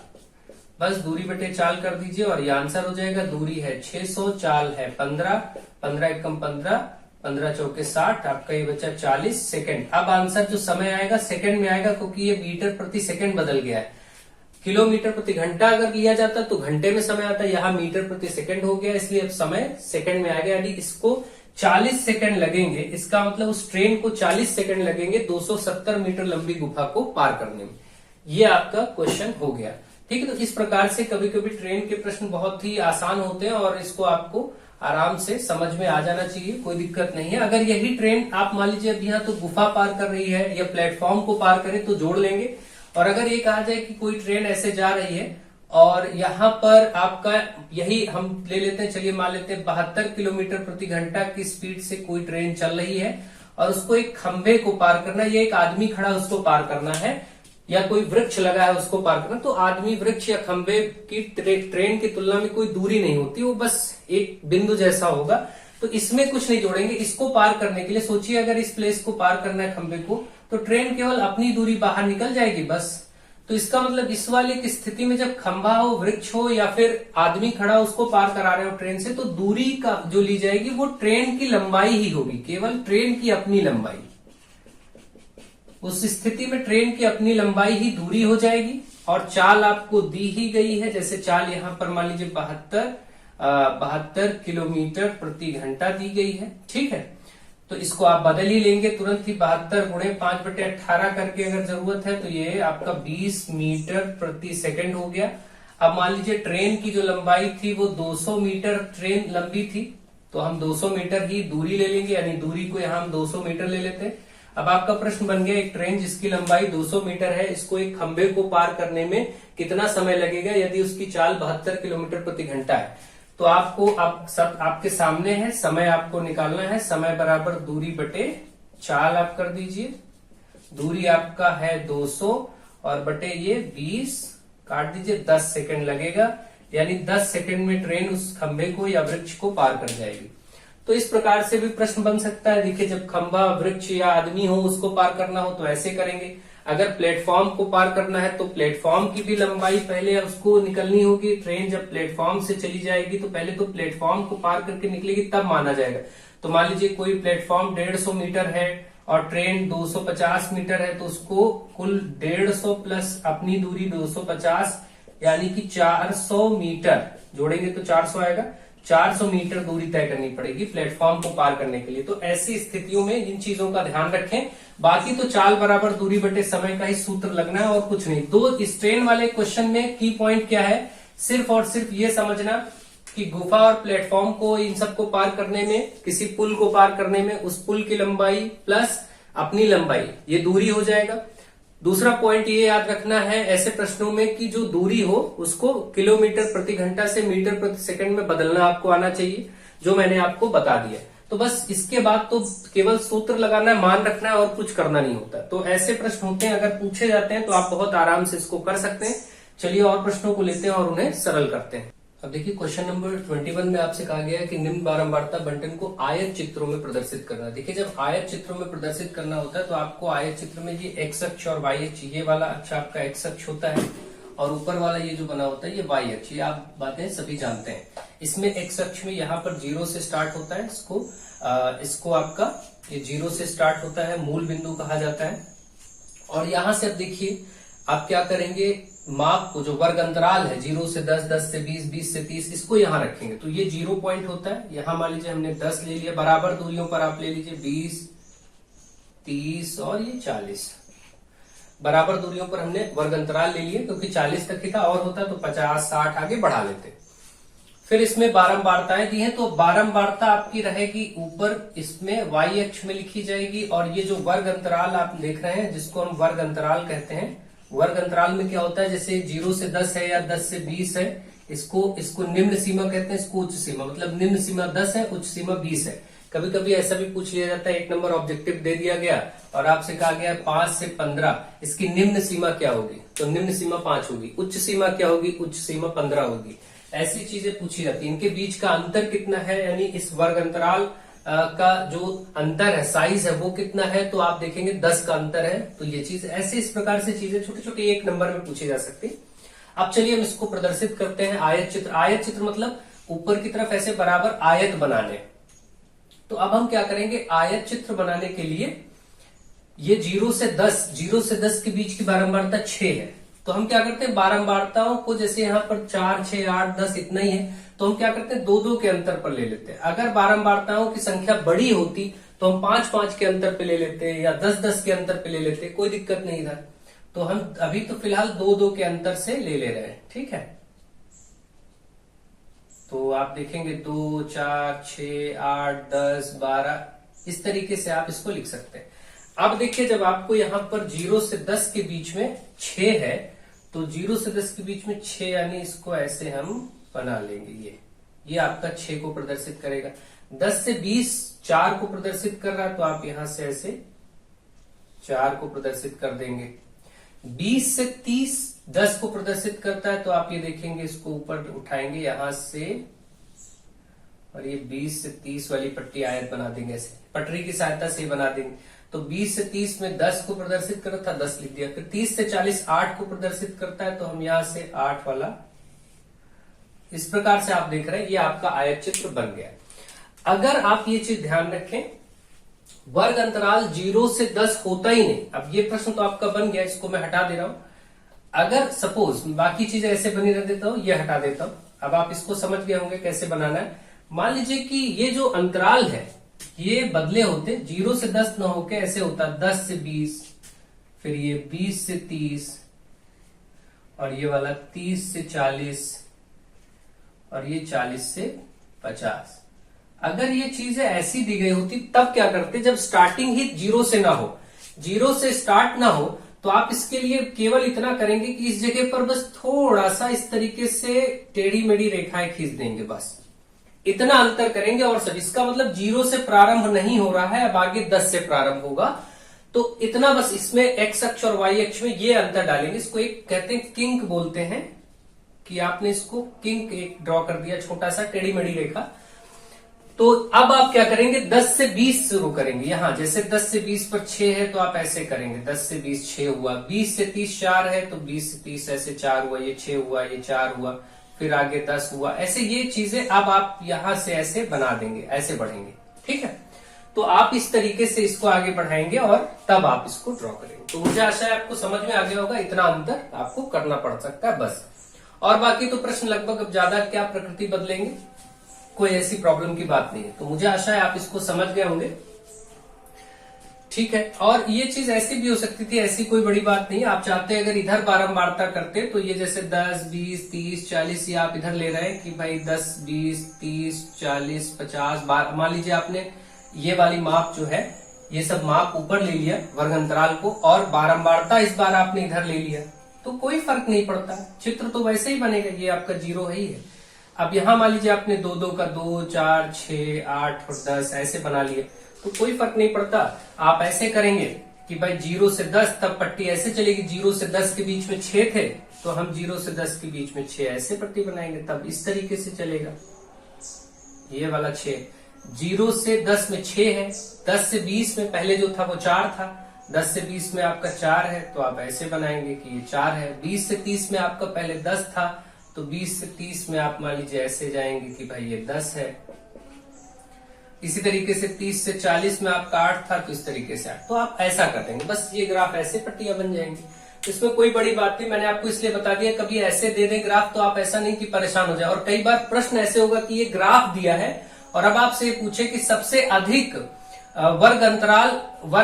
बस दूरी बटे चाल कर दीजिए और ये आंसर हो जाएगा। दूरी है 600, चाल है 15, 15 एकम 15, 15 चौके 60, आपका ये बचा 40 सेकंड। अब आंसर जो समय आएगा सेकंड में आएगा, क्योंकि ये मीटर प्रति सेकंड बदल गया है। किलोमीटर प्रति घंटा अगर लिया जाता तो घंटे में समय आता है, यहाँ मीटर प्रति सेकंड हो गया, इसलिए अब समय सेकंड में आएगा। यानी इसको 40 सेकंड लगेंगे, इसका मतलब उस ट्रेन को 40 सेकंड लगेंगे 270 मीटर लंबी गुफा को पार करने में। ये आपका क्वेश्चन हो गया। ठीक है, तो इस प्रकार से कभी कभी ट्रेन के प्रश्न बहुत ही आसान होते हैं और इसको आपको आराम से समझ में आ जाना चाहिए, कोई दिक्कत नहीं है। अगर यही ट्रेन आप मान लीजिए अब यहाँ तो गुफा पार कर रही है या प्लेटफॉर्म को पार करे तो जोड़ लेंगे। और अगर ये कहा जाए कि कोई ट्रेन ऐसे जा रही है और यहाँ पर आपका यही हम ले लेते हैं, चलिए मान लेते हैं 72 किलोमीटर प्रति घंटा की स्पीड से कोई ट्रेन चल रही है और उसको एक खंभे को पार करना है, या एक आदमी खड़ा उसको पार करना है, या कोई वृक्ष लगा है उसको पार करना। तो आदमी, वृक्ष या खंभे की ट्रेन की तुलना में कोई दूरी नहीं होती, वो बस एक बिंदु जैसा होगा। तो इसमें कुछ नहीं जोड़ेंगे। इसको पार करने के लिए सोचिए, अगर इस प्लेस को पार करना है खंभे को, तो ट्रेन केवल अपनी दूरी बाहर निकल जाएगी बस। तो इसका मतलब इस वाली की स्थिति में जब खंभा हो, वृक्ष हो या फिर आदमी खड़ा हो उसको पार करा रहे हो ट्रेन से, तो दूरी का जो ली जाएगी वो ट्रेन की लंबाई ही होगी, केवल ट्रेन की अपनी लंबाई। उस स्थिति में ट्रेन की अपनी लंबाई ही दूरी हो जाएगी। और चाल आपको दी ही गई है, जैसे चाल यहाँ पर मान लीजिए 72 किलोमीटर प्रति घंटा दी गई है। ठीक है, तो इसको आप बदल ही लेंगे तुरंत ही। 72 गुणे 5/18 करके अगर जरूरत है तो ये आपका 20 मीटर प्रति सेकंड हो गया। अब मान लीजिए ट्रेन की जो लंबाई थी वो 200 मीटर ट्रेन लंबी थी, तो हम 200 मीटर ही दूरी ले लेंगे, यानी दूरी को यहाँ हम 200 मीटर ले लेते हैं। अब आपका प्रश्न बन गया, एक ट्रेन जिसकी लंबाई 200 मीटर है, इसको एक खंबे को पार करने में कितना समय लगेगा यदि उसकी चाल 72 किलोमीटर प्रति घंटा है। तो आपको अब सब आपके सामने है, समय आपको निकालना है। समय बराबर दूरी बटे चाल आप कर दीजिए। दूरी आपका है 200 और बटे ये 20 काट दीजिए, 10 सेकंड लगेगा, यानी 10 सेकंड में ट्रेन उस खंबे को या वृक्ष को पार कर जाएगी। तो इस प्रकार से भी प्रश्न बन सकता है। देखिए, जब खंबा, वृक्ष या आदमी हो उसको पार करना हो तो ऐसे करेंगे। अगर प्लेटफॉर्म को पार करना है तो प्लेटफॉर्म की भी लंबाई पहले उसको निकलनी होगी। ट्रेन जब प्लेटफॉर्म से चली जाएगी तो पहले तो प्लेटफॉर्म को पार करके निकलेगी तब माना जाएगा। तो मान लीजिए कोई प्लेटफॉर्म 150 मीटर है और ट्रेन 250 मीटर है, तो उसको कुल 150 प्लस अपनी दूरी 250 यानी कि 400 मीटर जोड़ेंगे तो 400 आएगा। 400 मीटर दूरी तय करनी पड़ेगी प्लेटफॉर्म को पार करने के लिए। तो ऐसी स्थितियों में इन चीजों का ध्यान रखें। बाकी तो चाल बराबर दूरी बटे समय का ही सूत्र लगना है और कुछ नहीं। दो इस ट्रेन वाले क्वेश्चन में की पॉइंट क्या है, सिर्फ और सिर्फ ये समझना कि गुफा और प्लेटफॉर्म को इन सबको पार करने में, किसी पुल को पार करने में उस पुल की लंबाई प्लस अपनी लंबाई ये दूरी हो जाएगा। दूसरा पॉइंट ये याद रखना है ऐसे प्रश्नों में कि जो दूरी हो उसको किलोमीटर प्रति घंटा से मीटर प्रति सेकंड में बदलना आपको आना चाहिए, जो मैंने आपको बता दिया। तो बस इसके बाद तो केवल सूत्र लगाना है, मान रखना है और कुछ करना नहीं होता। तो ऐसे प्रश्न होते हैं, अगर पूछे जाते हैं तो आप बहुत आराम से इसको कर सकते हैं। चलिए और प्रश्नों को लेते हैं और उन्हें सरल करते हैं। अब देखिए क्वेश्चन नंबर 21 में आपसे कहा गया है कि निम्न बारंबारता बंटन को आयत चित्रों में प्रदर्शित करना। देखिए जब आयत चित्रों में प्रदर्शित करना होता है तो आपको आयत चित्र में ये एक्स अक्ष और वाई अक्ष, ये वाला अक्ष आपका एक्स अक्ष होता है और ऊपर वाला ये जो बना होता है ये वाई अक्ष। ये आप बातें सभी जानते हैं। इसमें एक्स अक्ष में यहाँ पर 0 से स्टार्ट होता है, इसको आपका ये 0 से स्टार्ट होता है, मूल बिंदु कहा जाता है। और यहां से अब देखिए आप क्या करेंगे, माप को जो वर्ग अंतराल है 0 से 10, 10 से 20, 20 से 30, इसको यहां रखेंगे। तो ये 0 पॉइंट होता है। यहां मान लीजिए हमने 10 ले लिया, बराबर दूरियों पर आप ले लीजिए 20, 30 और ये 40। बराबर दूरियों पर हमने वर्ग अंतराल ले लिए क्योंकि 40 तक ही था, और होता तो 50, 60 आगे बढ़ा लेते। फिर इसमें बारंबारताएं दी हैं, तो बारंबारता आपकी रहेगी ऊपर इसमें वाई अक्ष में लिखी जाएगी। और ये जो वर्ग अंतराल आप देख रहे हैं जिसको हम वर्ग अंतराल कहते हैं, वर्ग अंतराल में क्या होता है, जैसे 0 से 10 है या 10 से 20 है, इसको निम्न सीमा कहते हैं, इसको उच्च सीमा। मतलब निम्न सीमा 10 है, उच्च सीमा 20 है। कभी कभी ऐसा भी पूछ लिया जाता है, एक नंबर ऑब्जेक्टिव दे दिया गया और आपसे कहा गया 5 से 15, इसकी निम्न सीमा क्या होगी, तो निम्न सीमा 5 होगी। उच्च सीमा क्या होगी, उच्च सीमा 15 होगी। ऐसी चीजें पूछी जाती है। इनके बीच का अंतर कितना है, यानी इस वर्ग अंतराल का जो अंतर है, साइज है, वो कितना है, तो आप देखेंगे 10 का अंतर है। तो ये चीज ऐसे इस प्रकार से चीजें छोटी छोटी एक नंबर में पूछी जा सकती है। अब चलिए हम इसको प्रदर्शित करते हैं। आयत चित्र, आयत चित्र मतलब ऊपर की तरफ ऐसे बराबर आयत बनाने। तो अब हम क्या करेंगे, आयत चित्र बनाने के लिए ये 0 से 10 के बीच की बारंबारता 6 है। तो हम क्या करते हैं, बारंबारताओं को जैसे यहाँ पर 4, 6, 8, 10 इतना ही है, तो हम क्या करते हैं 2-2 के अंतर पर ले लेते हैं। अगर बारंबारताओं की संख्या बड़ी होती तो हम 5-5 के अंतर पे ले लेते या 10-10 के अंतर पे ले लेते, कोई दिक्कत नहीं था। तो हम अभी तो फिलहाल 2-2 के अंतर से ले रहे हैं, ठीक है। तो आप देखेंगे 2, 4, 6, 8, 10, 12, इस तरीके से आप इसको लिख सकते हैं। अब देखिए जब आपको यहां पर 0 से 10 के बीच में 6 है, तो 0 से 10 के बीच में 6 यानी इसको ऐसे हम बना लेंगे। ये आपका 6 को प्रदर्शित करेगा। 10 से 20 4 को प्रदर्शित कर रहा है, तो आप यहां से ऐसे 4 को प्रदर्शित कर देंगे। 20 से 30 10 को प्रदर्शित करता है, तो आप ये देखेंगे इसको ऊपर उठाएंगे यहां से और ये 20 से 30 वाली पट्टी आयत बना देंगे, ऐसे पटरी की सहायता से बना देंगे। तो 20 से 30 में 10 को प्रदर्शित कर रहा था, 10 लिख दिया। फिर 30 से 40 8 को प्रदर्शित करता है, तो हम यहां से 8 वाला, इस प्रकार से आप देख रहे हैं ये आपका आयत चित्र बन गया। अगर आप ये चीज ध्यान रखें, वर्ग अंतराल 0 से 10 होता ही नहीं। अब ये प्रश्न तो आपका बन गया, इसको मैं हटा दे रहा हूं। अगर सपोज बाकी चीजें ऐसे बनी रह देता हूं, ये हटा देता हूं। अब आप इसको समझ गए होंगे कैसे बनाना है। मान लीजिए कि ये जो अंतराल है ये बदले होते, 0 से 10 न होके ऐसे होता 10 से 20, फिर ये 20 से 30 और ये वाला 30 से 40 और ये 40 से 50। अगर ये चीजें ऐसी दी गई होती तब क्या करते, जब स्टार्टिंग ही 0 से ना हो, 0 से स्टार्ट ना हो, तो आप इसके लिए केवल इतना करेंगे कि इस जगह पर बस थोड़ा सा इस तरीके से टेढ़ी मेढ़ी रेखाएं खींच देंगे, बस इतना अंतर करेंगे। और सब इसका मतलब 0 से प्रारंभ नहीं हो रहा है, अब आगे 10 से प्रारंभ होगा। तो इतना बस इसमें एक्स अक्ष और वाई अक्ष में ये अंतर डालेंगे। इसको एक कहते हैं किंक बोलते हैं, कि आपने इसको किंक एक ड्रॉ कर दिया, छोटा सा टेढ़ी मेढ़ी रेखा। तो अब आप क्या करेंगे, 10 से 20 शुरू करेंगे। यहां जैसे 10 से 20 पर 6 है तो आप ऐसे करेंगे, 10 से 20 6 हुआ, 20 से 30 4 है तो 20 से 30 ऐसे 4 हुआ, ये 6 हुआ, ये 4 हुआ, फिर आगे 10 हुआ, ऐसे ये चीजें अब आप यहां से ऐसे बना देंगे, ऐसे बढ़ेंगे। ठीक है, तो आप इस तरीके से इसको आगे बढ़ाएंगे और तब आप इसको ड्रॉ करेंगे। तो मुझे आशा है आपको समझ में आ गया होगा, इतना अंतर आपको करना पड़ सकता है बस। और बाकी तो प्रश्न लगभग अब ज्यादा क्या प्रकृति बदलेंगे, कोई ऐसी प्रॉब्लम की बात नहीं है। तो मुझे आशा है आप इसको समझ गए होंगे। ठीक है, और ये चीज ऐसी भी हो सकती थी, ऐसी कोई बड़ी बात नहीं। आप चाहते अगर इधर बारंबारता करते तो ये जैसे 10 20 30 40 ये आप इधर ले रहे हैं कि भाई 10 20 30 40 50 मान लीजिए आपने ये वाली माप जो है, ये सब माप ऊपर ले लिया वर्ग अंतराल को, और बारंबारता इस बार आपने इधर ले लिया, तो कोई फर्क नहीं पड़ता, चित्र तो वैसे ही बनेगा, ये आपका 0 है ही है। अब यहां मान लीजिए आपने 2 2 का 2 4 6 8 और 10 ऐसे बना लिए, तो कोई फर्क नहीं पड़ता। आप ऐसे करेंगे कि भाई 0 से 10, तब पट्टी ऐसे चलेगी, 0 से 10 के बीच में 6 थे तो हम 0 से 10 के बीच में 6 ऐसे पट्टी बनाएंगे, तब इस तरीके से चलेगा। ये वाला 6, 0 से 10 में 6 है, 10 से 20 में पहले जो था वो 4 था, 10 से 20 में आपका 4 है तो आप ऐसे बनाएंगे कि ये 4 है। 20 से 30 में आपका पहले 10 था तो 20 से 30 में आप मान लीजिए ऐसे जाएंगे कि भाई ये 10 है। इसी तरीके से 30 से 40 में आपका 8 था तो इस तरीके से 8, तो आप ऐसा कर देंगे, बस ये ग्राफ ऐसे पट्टियां बन जाएंगी। इसमें कोई बड़ी बात नहीं, मैंने आपको इसलिए बता दिया, कभी ऐसे दे दें ग्राफ तो आप ऐसा नहीं कि परेशान हो जाए। और कई बार प्रश्न ऐसे होगा कि ये ग्राफ दिया है और अब आपसे ये पूछे कि सबसे अधिक वर्ग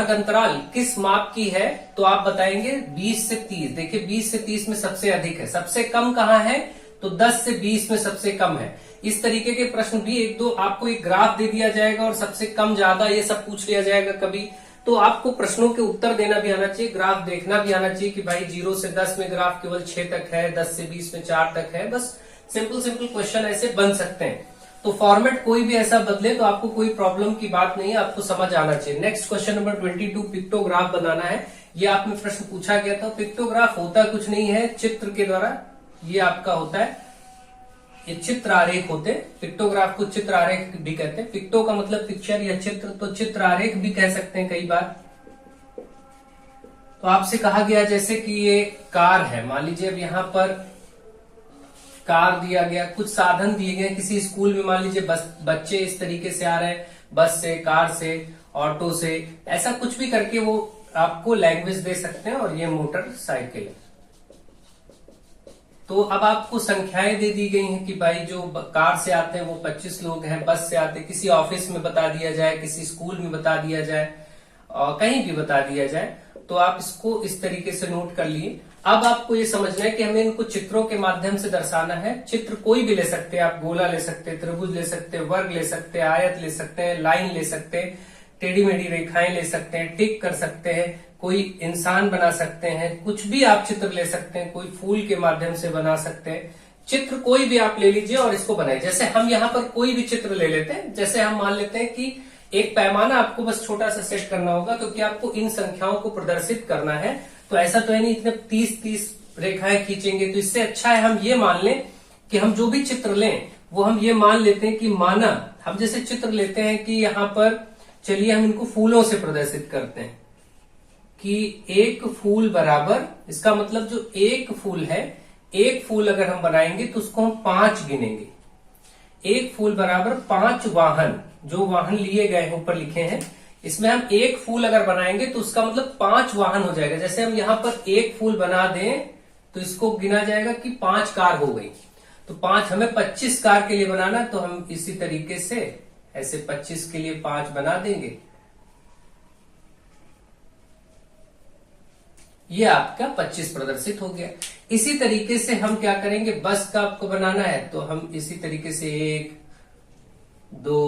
अंतराल किस माप की है, तो आप बताएंगे 20 से 30। देखिए 20 से 30 में सबसे अधिक है, सबसे कम कहाँ है, तो 10 से 20 में सबसे कम है। इस तरीके के प्रश्न भी एक दो आपको एक ग्राफ दे दिया जाएगा और सबसे कम ज्यादा ये सब पूछ लिया जाएगा कभी, तो आपको प्रश्नों के उत्तर देना भी आना चाहिए, ग्राफ देखना भी आना चाहिए कि भाई 0 से 10 में ग्राफ केवल 6 तक है, 10 से 20 में 4 तक है, बस सिंपल क्वेश्चन ऐसे बन सकते हैं। तो फॉर्मेट कोई भी ऐसा बदले तो आपको कोई प्रॉब्लम की बात नहीं है, आपको समझ आना चाहिए। नेक्स्ट क्वेश्चन नंबर 22, पिक्टोग्राफ बनाना है। ये आप में प्रश्न पूछा गया था। पिक्टोग्राफ होता कुछ नहीं है, चित्र के द्वारा ये आपका होता है, ये चित्र आरेख होते हैं। पिक्टोग्राफ को चित्र आरेख भी कहते हैं। पिक्टो का मतलब पिक्चर या चित्र, तो चित्र आरेख भी कह सकते हैं कई बार। तो आपसे कहा गया जैसे कि ये कार है, मान लीजिए अब यहाँ पर कार दिया गया, कुछ साधन दिए गए, किसी स्कूल में मान लीजिए बच्चे इस तरीके से आ रहे हैं, बस से, कार से, ऑटो से, ऐसा कुछ भी करके वो आपको लैंग्वेज दे सकते हैं। और ये मोटरसाइकिल है। तो अब आपको संख्याएं दे दी गई हैं कि भाई जो कार से आते हैं वो 25 लोग हैं, बस से आते हैं, किसी ऑफिस में बता दिया जाए, किसी स्कूल में बता दिया जाए, कहीं भी बता दिया जाए, तो आप इसको इस तरीके से नोट कर लिए। अब आपको ये समझना है कि हमें इनको चित्रों के माध्यम से दर्शाना है। चित्र कोई भी ले सकते हैं आप, गोला ले सकते हैं, त्रिभुज ले सकते हैं, वर्ग ले सकते हैं, आयत ले सकते हैं, लाइन ले सकते हैं, टेढ़ी मेढ़ी रेखाएं ले सकते हैं, टिक कर सकते हैं, कोई इंसान बना सकते हैं, कुछ भी आप चित्र ले सकते हैं, कोई फूल के माध्यम से बना सकते हैं। चित्र कोई भी आप ले लीजिए और इसको बनाइए। जैसे हम यहाँ पर कोई भी चित्र ले लेते हैं, जैसे हम मान लेते हैं कि एक पैमाना आपको बस छोटा सा सेट करना होगा, क्योंकि आपको इन संख्याओं को प्रदर्शित करना है। तो ऐसा तो है नहीं इतने 30 रेखाएं खींचेंगे, तो इससे अच्छा है हम ये मान लें कि हम जो भी चित्र लें वो हम ये मान लेते हैं कि माना हम जैसे चित्र लेते हैं कि यहाँ पर, चलिए हम इनको फूलों से प्रदर्शित करते हैं कि एक फूल बराबर, इसका मतलब जो एक फूल है, एक फूल अगर हम बनाएंगे तो उसको हम 5 गिनेंगे। एक फूल बराबर 5 वाहन, जो वाहन लिए गए हैं ऊपर लिखे हैं, इसमें हम एक फूल अगर बनाएंगे तो उसका मतलब 5 वाहन हो जाएगा। जैसे हम यहाँ पर एक फूल बना दें तो इसको गिना जाएगा कि 5 कार हो गई, तो 5 हमें 25 कार के लिए बनाना, तो हम इसी तरीके से ऐसे 25 के लिए 5 बना देंगे। ये आपका 25 प्रदर्शित हो गया। इसी तरीके से हम क्या करेंगे, बस का आपको बनाना है तो हम इसी तरीके से 1 2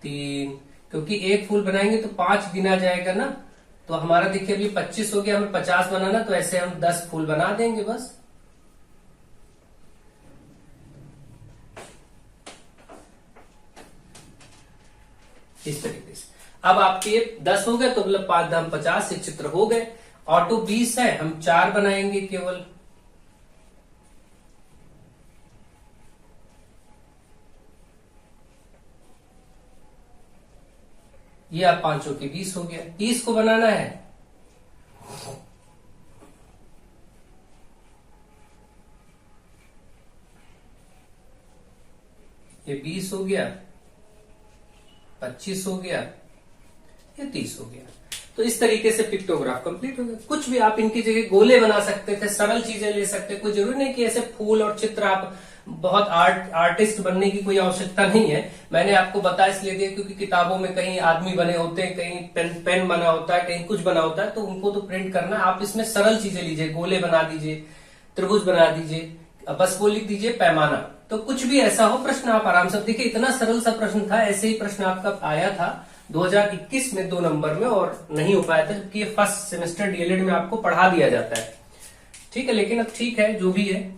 3, क्योंकि एक फूल बनाएंगे तो 5 गिना जाएगा ना, तो हमारा देखिए अभी 25 हो गया, हमें 50 बनाना, तो ऐसे हम 10 फूल बना देंगे बस। इस तरीके से अब आपके 10 हो गए तो मतलब 5 दाम 50 से चित्र हो गए। ऑटो 20 है, हम 4 बनाएंगे केवल। ये आप 5 चौके 20 हो गया। 30 को बनाना है, ये 20 हो गया, 25 हो गया, ये 30 हो गया। तो इस तरीके से पिक्टोग्राफ कंप्लीट हो गया। कुछ भी आप इनकी जगह गोले बना सकते थे, सरल चीजें ले सकते, कोई जरूरी नहीं कि ऐसे फूल और चित्र आप बहुत आर्टिस्ट बनने की कोई आवश्यकता नहीं है। मैंने आपको बता इसलिए दिया क्योंकि किताबों में कहीं आदमी बने होते हैं, कहीं पेन बना होता है, कहीं कुछ बना होता है, तो उनको तो प्रिंट करना। आप इसमें सरल चीजें लीजिए, गोले बना दीजिए, त्रिभुज बना दीजिए, बस वो लिख दीजिए पैमाना। तो कुछ भी ऐसा हो प्रश्न आप आराम से देखिए, इतना सरल सा प्रश्न था। ऐसे ही प्रश्न आपका आया था 2021 में 2 नंबर में और नहीं हो पाया था, जबकि ये फर्स्ट सेमेस्टर डीएलएड में आपको पढ़ा दिया जाता है। ठीक है, लेकिन अब ठीक है जो भी है।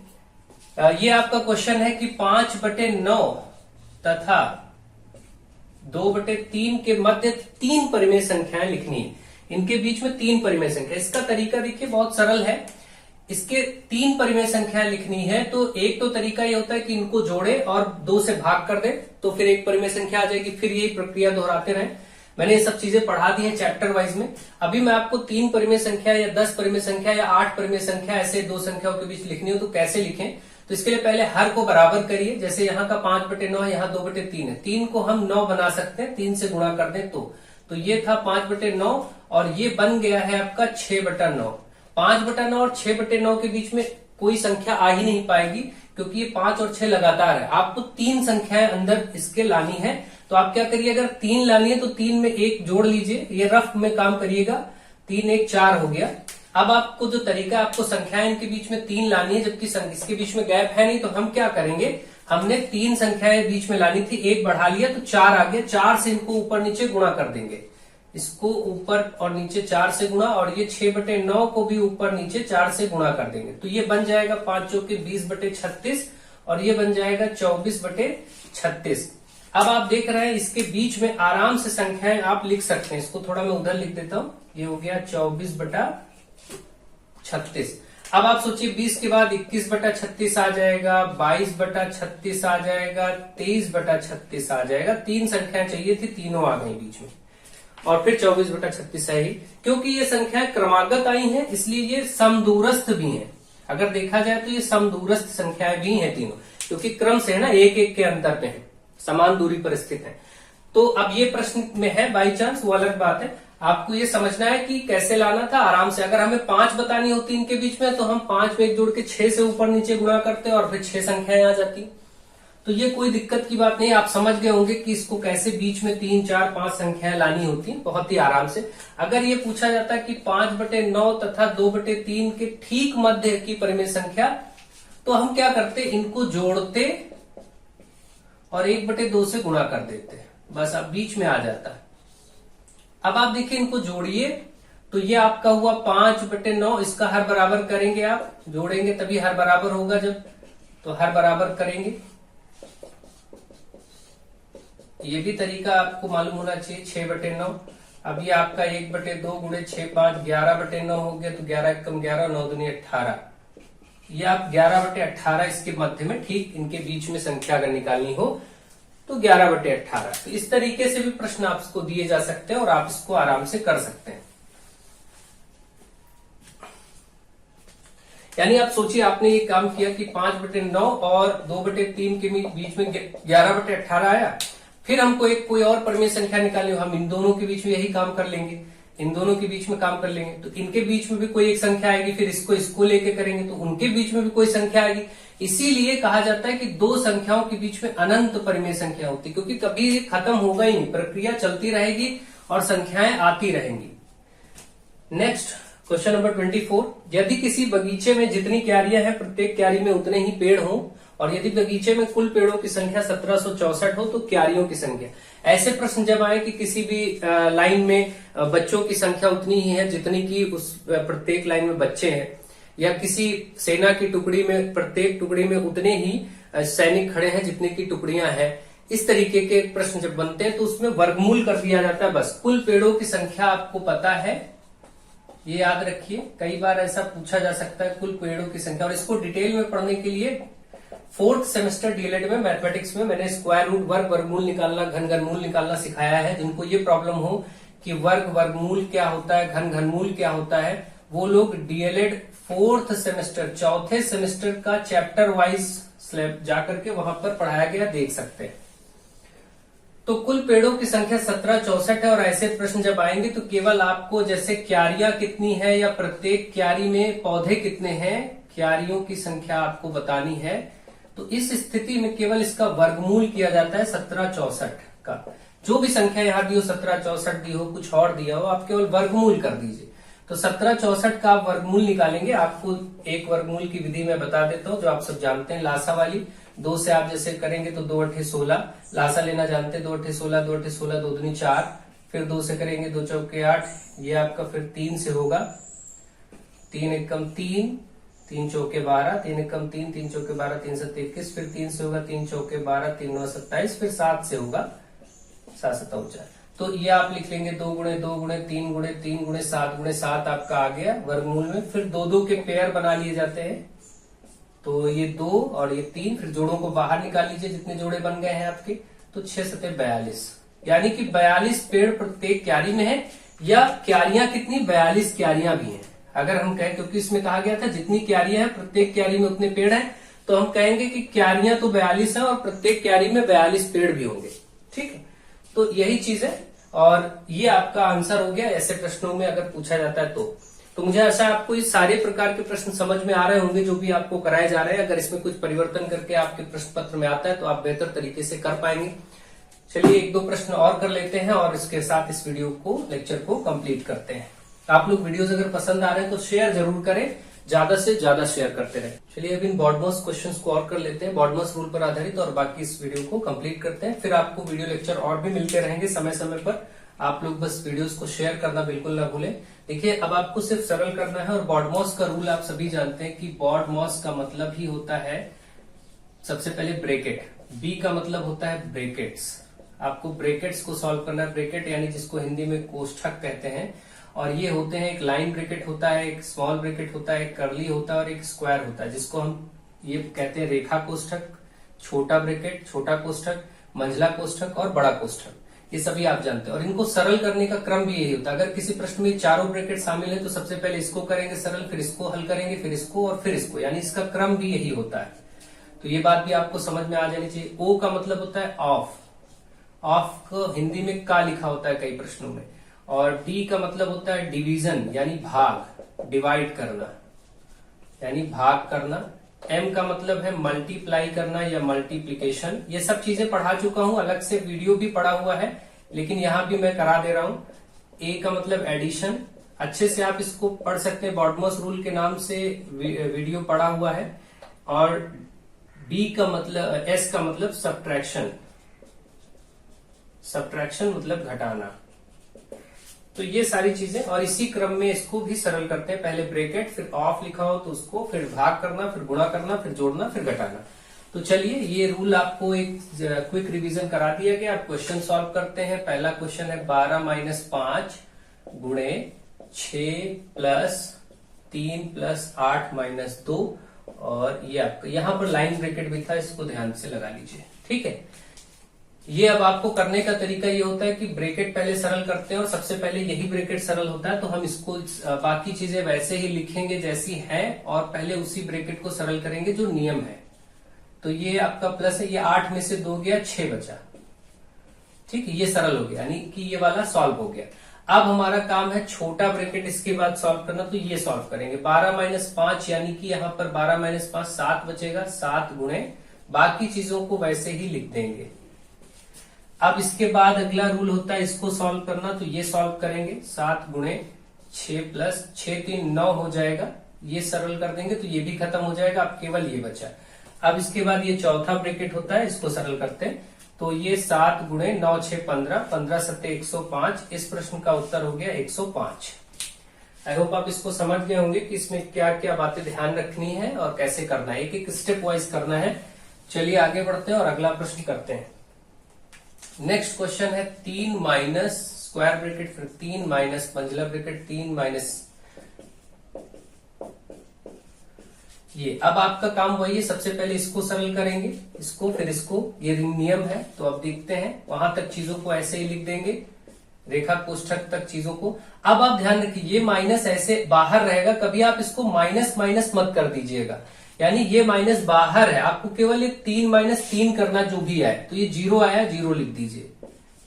ये आपका क्वेश्चन है कि 5/9 तथा 2/3 के मध्य 3 परिमेय संख्याएं लिखनी है। इनके बीच में 3 परिमेय संख्या। इसका तरीका देखिए बहुत सरल है। इसके 3 परिमेय संख्याएं लिखनी है तो एक तो तरीका ये होता है कि इनको जोड़े और 2 से भाग कर दे, तो फिर एक परिमेय संख्या आ जाएगी। फिर यही प्रक्रिया दोहराते रहे। मैंने ये सब चीजें पढ़ा दी हैं चैप्टर वाइज में। अभी मैं आपको 3 परिमेय संख्या या 10 परिमेय संख्या या 8 परिमेय संख्या ऐसे 2 संख्याओं के बीच लिखनी हो तो कैसे लिखें। तो इसके लिए पहले हर को बराबर करिए। जैसे यहाँ का 5/9 है, यहाँ 2/3 है। 3 को हम 9 बना सकते हैं, 3 से गुणा कर दें तो ये था 5/9 और ये बन गया है आपका 6/9। 5/9 और 6/9 के बीच में कोई संख्या आ ही नहीं पाएगी क्योंकि ये 5 और 6 लगातार है। आपको 3 संख्याएं अंदर इसके लानी है। तो आप क्या करिए, अगर 3 लानी है तो 3 में 1 जोड़ लीजिए। ये रफ में काम करिएगा। 3 1 4 हो गया। अब आपको जो तरीका, आपको संख्याएं इनके बीच में 3 लानी है, जबकि इसके बीच में गैप है नहीं। तो हम क्या करेंगे, हमने 3 संख्याएं बीच में लानी थी, 1 बढ़ा लिया तो 4 आ गया। 4 से इनको ऊपर नीचे गुणा कर देंगे। इसको ऊपर और नीचे 4 से गुणा, और ये 6/9 को भी ऊपर नीचे 4 से गुणा कर देंगे। तो ये बन जाएगा 5 चौके 20/36 और ये बन जाएगा 24/36। अब आप देख रहे हैं इसके बीच में आराम से संख्याएं आप लिख सकते हैं। इसको थोड़ा मैं उधर लिख देता हूं। ये हो गया 24/36। अब आप सोचिए 20 के बाद 21/36 आ जाएगा, 22/36 आ जाएगा, 23/36 आ जाएगा। 3 संख्याएं चाहिए थी, तीनों आ गई बीच में, और फिर 24/36 है ही। क्योंकि ये संख्याएं क्रमागत आई हैं इसलिए ये समदूरस्थ भी हैं। अगर देखा जाए तो ये समदूरस्थ संख्याएं भी हैं तीनों, क्योंकि क्रम से है ना, 1-1 के अंतर पे है, समान दूरी पर स्थित है। तो अब ये प्रश्न में है बाई चांस, वो अलग बात है। आपको ये समझना है कि कैसे लाना था आराम से। अगर हमें 5 बतानी होती इनके बीच में तो हम 5 में 1 जोड़ के 6 से ऊपर नीचे गुणा करते और फिर 6 संख्याएं आ जाती। तो ये कोई दिक्कत की बात नहीं। आप समझ गए होंगे कि इसको कैसे बीच में 3 4 5 संख्याएं लानी होती हैं, बहुत ही आराम से। अगर ये पूछा जाता है कि 5/9 तथा 2/3 के ठीक मध्य की परिमेय संख्या, तो हम क्या करते, इनको जोड़ते और 1/2 से गुणा कर देते, बस अब बीच में आ जाता। अब आप देखिए इनको जोड़िए तो ये आपका हुआ 5/9। इसका हर बराबर करेंगे, आप जोड़ेंगे तभी हर बराबर होगा। जब तो हर बराबर करेंगे, ये भी तरीका आपको मालूम होना चाहिए। 6/9। अब ये आपका 1/2 गुणे 6 5 11/9 हो गया। तो 11 एकम 11, 9 दूनी 18। ये आप 11/18 इसके मध्य में, ठीक इनके बीच में संख्या अगर निकालनी हो तो 11/18। तो इस तरीके से भी प्रश्न आपको दिए जा सकते हैं और आप इसको आराम से कर सकते हैं। यानी आप सोचिए आपने ये काम किया कि 5/9 और 2/3 के बीच में 11/18 आया। फिर हमको एक कोई और परिमेय संख्या निकालनी हो, हम इन दोनों के बीच में यही काम कर लेंगे, इन दोनों के बीच में काम कर लेंगे। तो इनके बीच में भी कोई एक संख्या आएगी, फिर इसको लेके करेंगे तो उनके बीच में भी कोई संख्या आएगी। इसीलिए कहा जाता है कि 2 संख्याओं के बीच में अनंत परिमेय संख्या होती है, क्योंकि कभी ये खत्म होगा ही नहीं, प्रक्रिया चलती रहेगी और संख्याएं आती रहेंगी। Next question number 24। यदि किसी बगीचे में जितनी क्यारियां हैं, प्रत्येक क्यारी में उतने ही पेड़ हों, और यदि बगीचे में कुल पेड़ों की संख्या 1764 हो तो क्यारियों की संख्या। ऐसे प्रश्न जब आए कि किसी भी लाइन में बच्चों की संख्या उतनी ही है जितनी की उस प्रत्येक लाइन में बच्चे हैं, या किसी सेना की टुकड़ी में प्रत्येक टुकड़ी में उतने ही सैनिक खड़े हैं जितनी की टुकड़ियां हैं, इस तरीके के प्रश्न जब बनते हैं तो उसमें वर्गमूल कर दिया जाता है। बस कुल पेड़ों की संख्या आपको पता है, ये याद रखिए। कई बार ऐसा पूछा जा सकता है कुल पेड़ों की संख्या, और इसको डिटेल में पढ़ने के लिए फोर्थ सेमेस्टर डीएलएड में मैथमेटिक्स में मैंने स्क्वायर रूट, वर्ग वर्गमूल निकालना, घन घनमूल निकालना सिखाया है। जिनको ये प्रॉब्लम हो कि वर्ग वर्गमूल क्या होता है, घन घनमूल क्या होता है, वो लोग डीएलएड फोर्थ सेमेस्टर, चौथे सेमेस्टर का चैप्टर वाइज स्लैब जाकर के वहां पर पढ़ाया गया देख सकते हैं। तो कुल पेड़ों की संख्या 1764 है और ऐसे प्रश्न जब आएंगे तो केवल आपको जैसे क्यारियां कितनी है या प्रत्येक क्यारी में पौधे कितने हैं, क्यारियों की संख्या आपको बतानी है। तो इस स्थिति में केवल इसका वर्गमूल किया जाता है 1764 का। जो भी संख्या यहां दी हो, 1764 दी हो, कुछ और दिया हो, आप केवल वर्गमूल कर दीजिए। तो 1764 का आप वर्गमूल निकालेंगे। आपको एक वर्गमूल की विधि मैं बता देता हूं जो आप सब जानते हैं, लासा वाली। 2 से आप जैसे करेंगे तो 2 8 16, लासा लेना जानते हैं, 2 8 16, 2 8 16, 2 दूनी 4, फिर 2 से करेंगे 2 चौके 8, ये आपका फिर 3 से होगा, 3 एकम 3, 3 चौके 12, 3 एकम 3, 3 चौके 12, 3 7 21, फिर 3 से होगा 3 चौके 12, 3 9 27, फिर 7 से होगा 7 7 4। तो ये आप लिख लेंगे 2 गुणे 2 गुणे 3 गुणे 3 गुणे 7 गुणे 7 आपका आ गया वर्गमूल में। फिर 2 के पेयर बना लिए जाते हैं, तो ये 2 और ये 3, फिर जोड़ों को बाहर निकाल लीजिए जितने जोड़े बन गए हैं आपके। तो 6 7 42, यानी कि 42 पेड़ प्रत्येक क्यारी में है, या क्यारियां कितनी, 42 क्यारियां भी हैं। अगर हम कहें, क्योंकि इसमें कहा गया था जितनी क्यारियां हैं प्रत्येक क्यारी में उतने पेड़ हैं, तो हम कहेंगे कि क्यारियां तो 42 हैं और प्रत्येक क्यारी में 42 पेड़ भी होंगे। ठीक है, तो यही चीज है और ये आपका आंसर हो गया ऐसे प्रश्नों में अगर पूछा जाता है तो मुझे आशा है आपको ये सारे प्रकार के प्रश्न समझ में आ रहे होंगे जो भी आपको कराए जा रहे हैं। अगर इसमें कुछ परिवर्तन करके आपके प्रश्न पत्र में आता है तो आप बेहतर तरीके से कर पाएंगे। चलिए 1-2 प्रश्न और कर लेते हैं और इसके साथ इस वीडियो को, लेक्चर को कंप्लीट करते हैं। आप लोग वीडियोस अगर पसंद आ रहे हैं तो शेयर जरूर करें, ज्यादा से ज्यादा शेयर करते रहे। चलिए अब इन बॉडमॉस क्वेश्चंस को और कर लेते हैं, बॉडमॉस रूल पर आधारित, और बाकी इस वीडियो को कंप्लीट करते हैं। फिर आपको वीडियो लेक्चर और भी मिलते रहेंगे समय समय पर। आप लोग बस वीडियोस को शेयर करना बिल्कुल ना भूलें। देखिए अब आपको सिर्फ सरल करना है, और बॉडमॉस का रूल आप सभी जानते हैं कि बॉडमॉस का मतलब ही होता है सबसे पहले ब्रैकेट, बी का मतलब होता है ब्रैकेट्स। आपको ब्रैकेट्स को सॉल्व करना है। ब्रैकेट यानी जिसको हिंदी में कोष्ठक कहते हैं, और ये होते हैं, एक लाइन ब्रैकेट होता है, एक स्मॉल ब्रैकेट होता है, एक कर्ली होता है और एक स्क्वायर होता है, जिसको हम ये कहते हैं रेखा कोष्ठक, छोटा ब्रैकेट, छोटा कोष्ठक, मंझला कोष्ठक और बड़ा कोष्ठक। ये सभी आप जानते हैं और इनको सरल करने का क्रम भी यही होता है। अगर किसी प्रश्न में चारों ब्रैकेट शामिल है तो सबसे पहले इसको करेंगे सरल, फिर इसको हल करेंगे, फिर इसको और फिर इसको, यानी इसका क्रम भी यही होता है। तो ये बात भी आपको समझ में आ जानी चाहिए। ओ का मतलब होता है ऑफ, ऑफ को हिंदी में का लिखा होता है कई प्रश्नों में। और डी का मतलब होता है डिवीजन, यानी भाग, डिवाइड करना, यानी भाग करना। एम का मतलब है मल्टीप्लाई करना या मल्टीप्लीकेशन। ये सब चीजें पढ़ा चुका हूं, अलग से वीडियो भी पढ़ा हुआ है, लेकिन यहां भी मैं करा दे रहा हूं। ए का मतलब एडिशन, अच्छे से आप इसको पढ़ सकते हैं, बॉडमॉस रूल के नाम से वीडियो पढ़ा हुआ है। और बी का मतलब, एस का मतलब सब्ट्रैक्शन, सब्ट्रैक्शन मतलब घटाना। तो ये सारी चीजें, और इसी क्रम में इसको भी सरल करते हैं। पहले ब्रैकेट, फिर ऑफ लिखा हो तो उसको, फिर भाग करना, फिर गुणा करना, फिर जोड़ना, फिर घटाना। तो चलिए ये रूल आपको एक क्विक रिवीजन करा दिया गया। आप क्वेश्चन सॉल्व करते हैं। पहला क्वेश्चन है 12 - 5 गुणे 6 + 3 + 8 - 2, और ये आपका यहाँ पर लाइन ब्रैकेट भी था, इसको ध्यान से लगा लीजिए। ठीक है, ये अब आपको करने का तरीका ये होता है कि ब्रैकेट पहले सरल करते हैं और सबसे पहले यही ब्रैकेट सरल होता है, तो हम इसको बाकी चीजें वैसे ही लिखेंगे जैसी है और पहले उसी ब्रैकेट को सरल करेंगे जो नियम है। तो ये आपका प्लस है, ये 8 में से 2 गया, 6 बचा। ठीक है, ये सरल हो गया, यानी कि ये वाला सॉल्व हो गया। अब हमारा काम है छोटा ब्रैकेट इसके बाद सॉल्व करना, तो ये सॉल्व करेंगे। 12 - 5 यानी कि यहाँ पर 12 - 5 7 बचेगा, 7 गुणे, बाकी चीजों को वैसे ही लिख देंगे। अब इसके बाद अगला रूल होता है इसको सॉल्व करना, तो ये सॉल्व करेंगे। 7 गुणे 6 + 6 3 9 हो जाएगा, ये सरल कर देंगे तो ये भी खत्म हो जाएगा, अब केवल ये बचा। अब इसके बाद ये चौथा ब्रैकेट होता है, इसको सरल करते हैं, तो ये 7 गुणे 9 6 15, 15 7 105। इस प्रश्न का उत्तर हो गया 105। आई होप आप इसको समझ गए होंगे कि इसमें क्या क्या बातें ध्यान रखनी है और कैसे करना है, एक एक स्टेप वाइज करना है। चलिए आगे बढ़ते हैं और अगला प्रश्न करते हैं। नेक्स्ट क्वेश्चन है 3 माइनस स्क्वायर ब्रैकेट, फिर 3 माइनस मंझला ब्रैकेट, 3 माइनस, ये अब आपका काम वही है, सबसे पहले इसको सरल करेंगे, इसको फिर इसको, ये नियम है। तो अब देखते हैं, वहां तक चीजों को ऐसे ही लिख देंगे, रेखा कोष्ठक तक चीजों को। अब आप ध्यान रखिए, ये माइनस ऐसे बाहर रहेगा, कभी आप इसको माइनस माइनस मत कर दीजिएगा, यानी ये माइनस बाहर है, आपको केवल एक 3 - 3 करना, जो भी आए। तो ये 0 आया, 0 लिख दीजिए,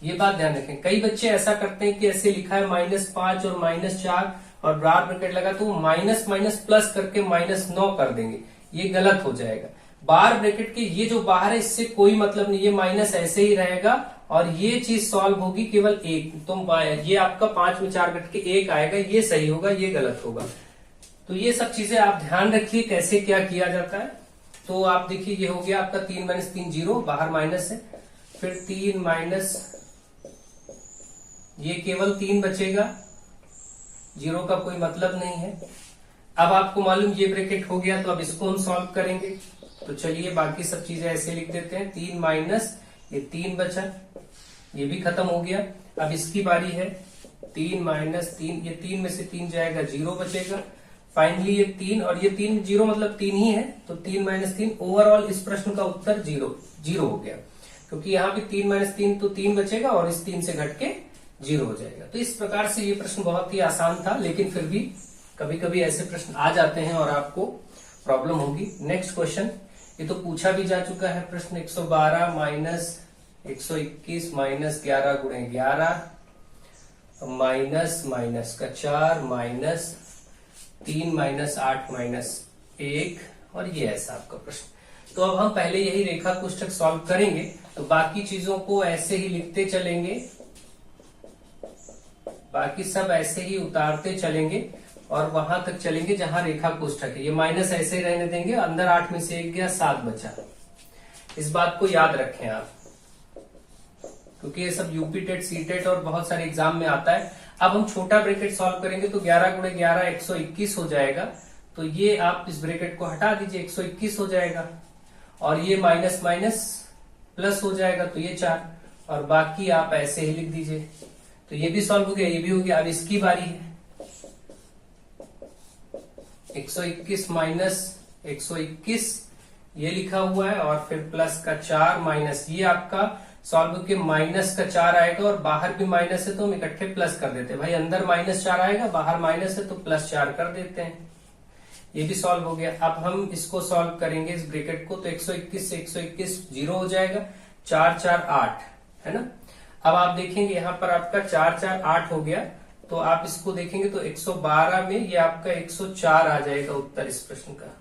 ये बात ध्यान रखें। कई बच्चे ऐसा करते हैं कि ऐसे लिखा है -5 और -4 और बार ब्रैकेट लगा, तो माइनस माइनस प्लस करके -9 कर देंगे, ये गलत हो जाएगा। बार ब्रैकेट के ये जो बाहर है इससे कोई मतलब नहीं, ये माइनस ऐसे ही रहेगा और ये चीज सॉल्व होगी केवल एक। तो ये आपका 5 में 4 घट के 1 आएगा, ये सही होगा, ये गलत होगा। तो ये सब चीजें आप ध्यान रखिए कैसे क्या किया जाता है। तो आप देखिए, ये हो गया आपका 3 - 3 0, बाहर माइनस है, फिर 3 माइनस, ये केवल 3 बचेगा, 0 का कोई मतलब नहीं है। अब आपको मालूम ये ब्रैकेट हो गया, तो अब इसको हम सॉल्व करेंगे। तो चलिए बाकी सब चीजें ऐसे लिख देते हैं, 3 माइनस ये 3 बचा, ये भी खत्म हो गया। अब इसकी बारी है, 3 - 3, ये 3 में से 3 जाएगा, 0 बचेगा। फाइनली ये 3 और ये 3, 0 मतलब 3 ही है, तो 3 - 3, ओवरऑल इस प्रश्न का उत्तर 0 हो गया, क्योंकि यहाँ भी 3 - 3 तो 3 बचेगा और इस 3 से घट के 0 हो जाएगा। तो इस प्रकार से ये प्रश्न बहुत ही आसान था, लेकिन फिर भी कभी कभी ऐसे प्रश्न आ जाते हैं और आपको प्रॉब्लम होगी। नेक्स्ट क्वेश्चन, ये तो पूछा भी जा चुका है प्रश्न, 112 - 121 - 11 × 11 माइनस माइनस का 4 माइनस 3 - 8 - 1, और ये ऐसा आपका प्रश्न। तो अब हम पहले यही रेखा कोष्ठक सॉल्व करेंगे, तो बाकी चीजों को ऐसे ही लिखते चलेंगे, बाकी सब ऐसे ही उतारते चलेंगे और वहां तक चलेंगे जहां रेखा कोष्ठक है। ये माइनस ऐसे ही रहने देंगे, अंदर 8 में से 1 गया, 7 बचा। इस बात को याद रखें आप, क्योंकि ये सब यूपी टेट, सी टेट और बहुत सारे एग्जाम में आता है। अब हम छोटा ब्रैकेट सॉल्व करेंगे, तो 11 × 11 121 हो जाएगा। तो ये आप इस ब्रैकेट को हटा दीजिए, 121 हो जाएगा, और ये माइनस माइनस प्लस हो जाएगा, तो ये 4, और बाकी आप ऐसे ही लिख दीजिए। तो ये भी सॉल्व हो गया, ये भी हो गया। अब इसकी बारी है, 121 माइनस 121 ये लिखा हुआ है, और फिर प्लस का 4 माइनस, ये आपका सॉल्व के माइनस का 4 आएगा, और बाहर भी माइनस है तो हम इकट्ठे प्लस कर देते हैं। भाई अंदर -4 आएगा, बाहर माइनस है तो +4 कर देते हैं। ये भी सॉल्व हो गया। अब हम इसको सॉल्व करेंगे इस ब्रैकेट को, तो 121 से 121 0 हो जाएगा, 4 4 8 है ना। अब आप देखेंगे यहाँ पर आपका 4 4 8 हो गया, तो आप इसको देखेंगे तो 112 में ये आपका 104 आ जाएगा उत्तर इस प्रश्न का।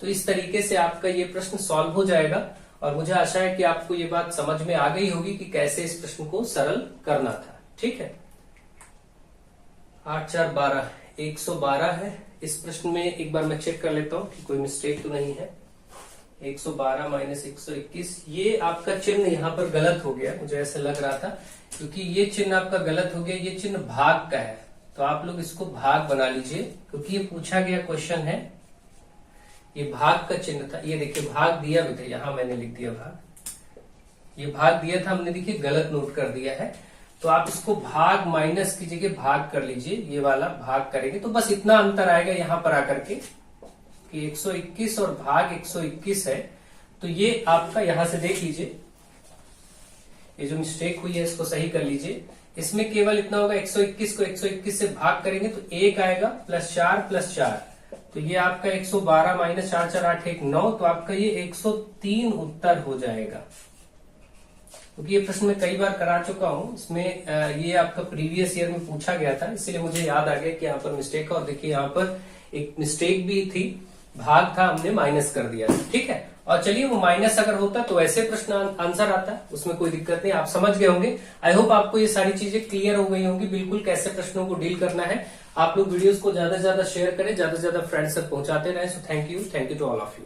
तो इस तरीके से आपका ये प्रश्न सॉल्व हो जाएगा, और मुझे आशा है कि आपको ये बात समझ में आ गई होगी कि कैसे इस प्रश्न को सरल करना था। ठीक है, 8 4 12 112 है। इस प्रश्न में एक बार मैं चेक कर लेता हूँ कि कोई मिस्टेक तो नहीं है। 112 - 121, ये आपका चिन्ह यहाँ पर गलत हो गया, मुझे ऐसा लग रहा था, क्योंकि ये चिन्ह आपका गलत हो गया। ये चिन्ह भाग का है, तो आप लोग इसको भाग बना लीजिए, क्योंकि ये पूछा गया क्वेश्चन है, ये भाग का चिन्ह था। ये देखिए भाग दिया भी था, यहां मैंने लिख दिया भाग, ये भाग दिया था हमने, देखिए गलत नोट कर दिया है। तो आप इसको भाग माइनस की जगह भाग कर लीजिए, ये वाला भाग करेंगे तो बस इतना अंतर आएगा यहाँ पर आकर के कि 121 और भाग 121 है। तो ये आपका यहां से देख लीजिए, ये जो मिस्टेक हुई है इसको सही कर लीजिए। इसमें केवल इतना होगा, 121 को 121 से भाग करेंगे तो 1 आएगा, +4 +4, तो ये आपका 112 - 4 4 8 1 9, तो आपका ये 103 उत्तर हो जाएगा। क्योंकि ये प्रश्न मैं कई बार करा चुका हूं, इसमें ये आपका प्रीवियस ईयर में पूछा गया था, इसलिए मुझे याद आ गया कि यहाँ पर मिस्टेक है। और देखिए यहाँ पर एक मिस्टेक भी थी, भाग था, हमने माइनस कर दिया। ठीक है, और चलिए वो माइनस अगर होता तो ऐसे प्रश्न आंसर आता, उसमें कोई दिक्कत नहीं, आप समझ गए होंगे। आई होप आपको ये सारी चीजें क्लियर हो गई होंगी, बिल्कुल कैसे प्रश्नों को डील करना है। आप लोग वीडियोस को ज्यादा से ज्यादा शेयर करें, ज्यादा से ज्यादा फ्रेंड्स तक पहुंचाते रहें। So thank you to all of you.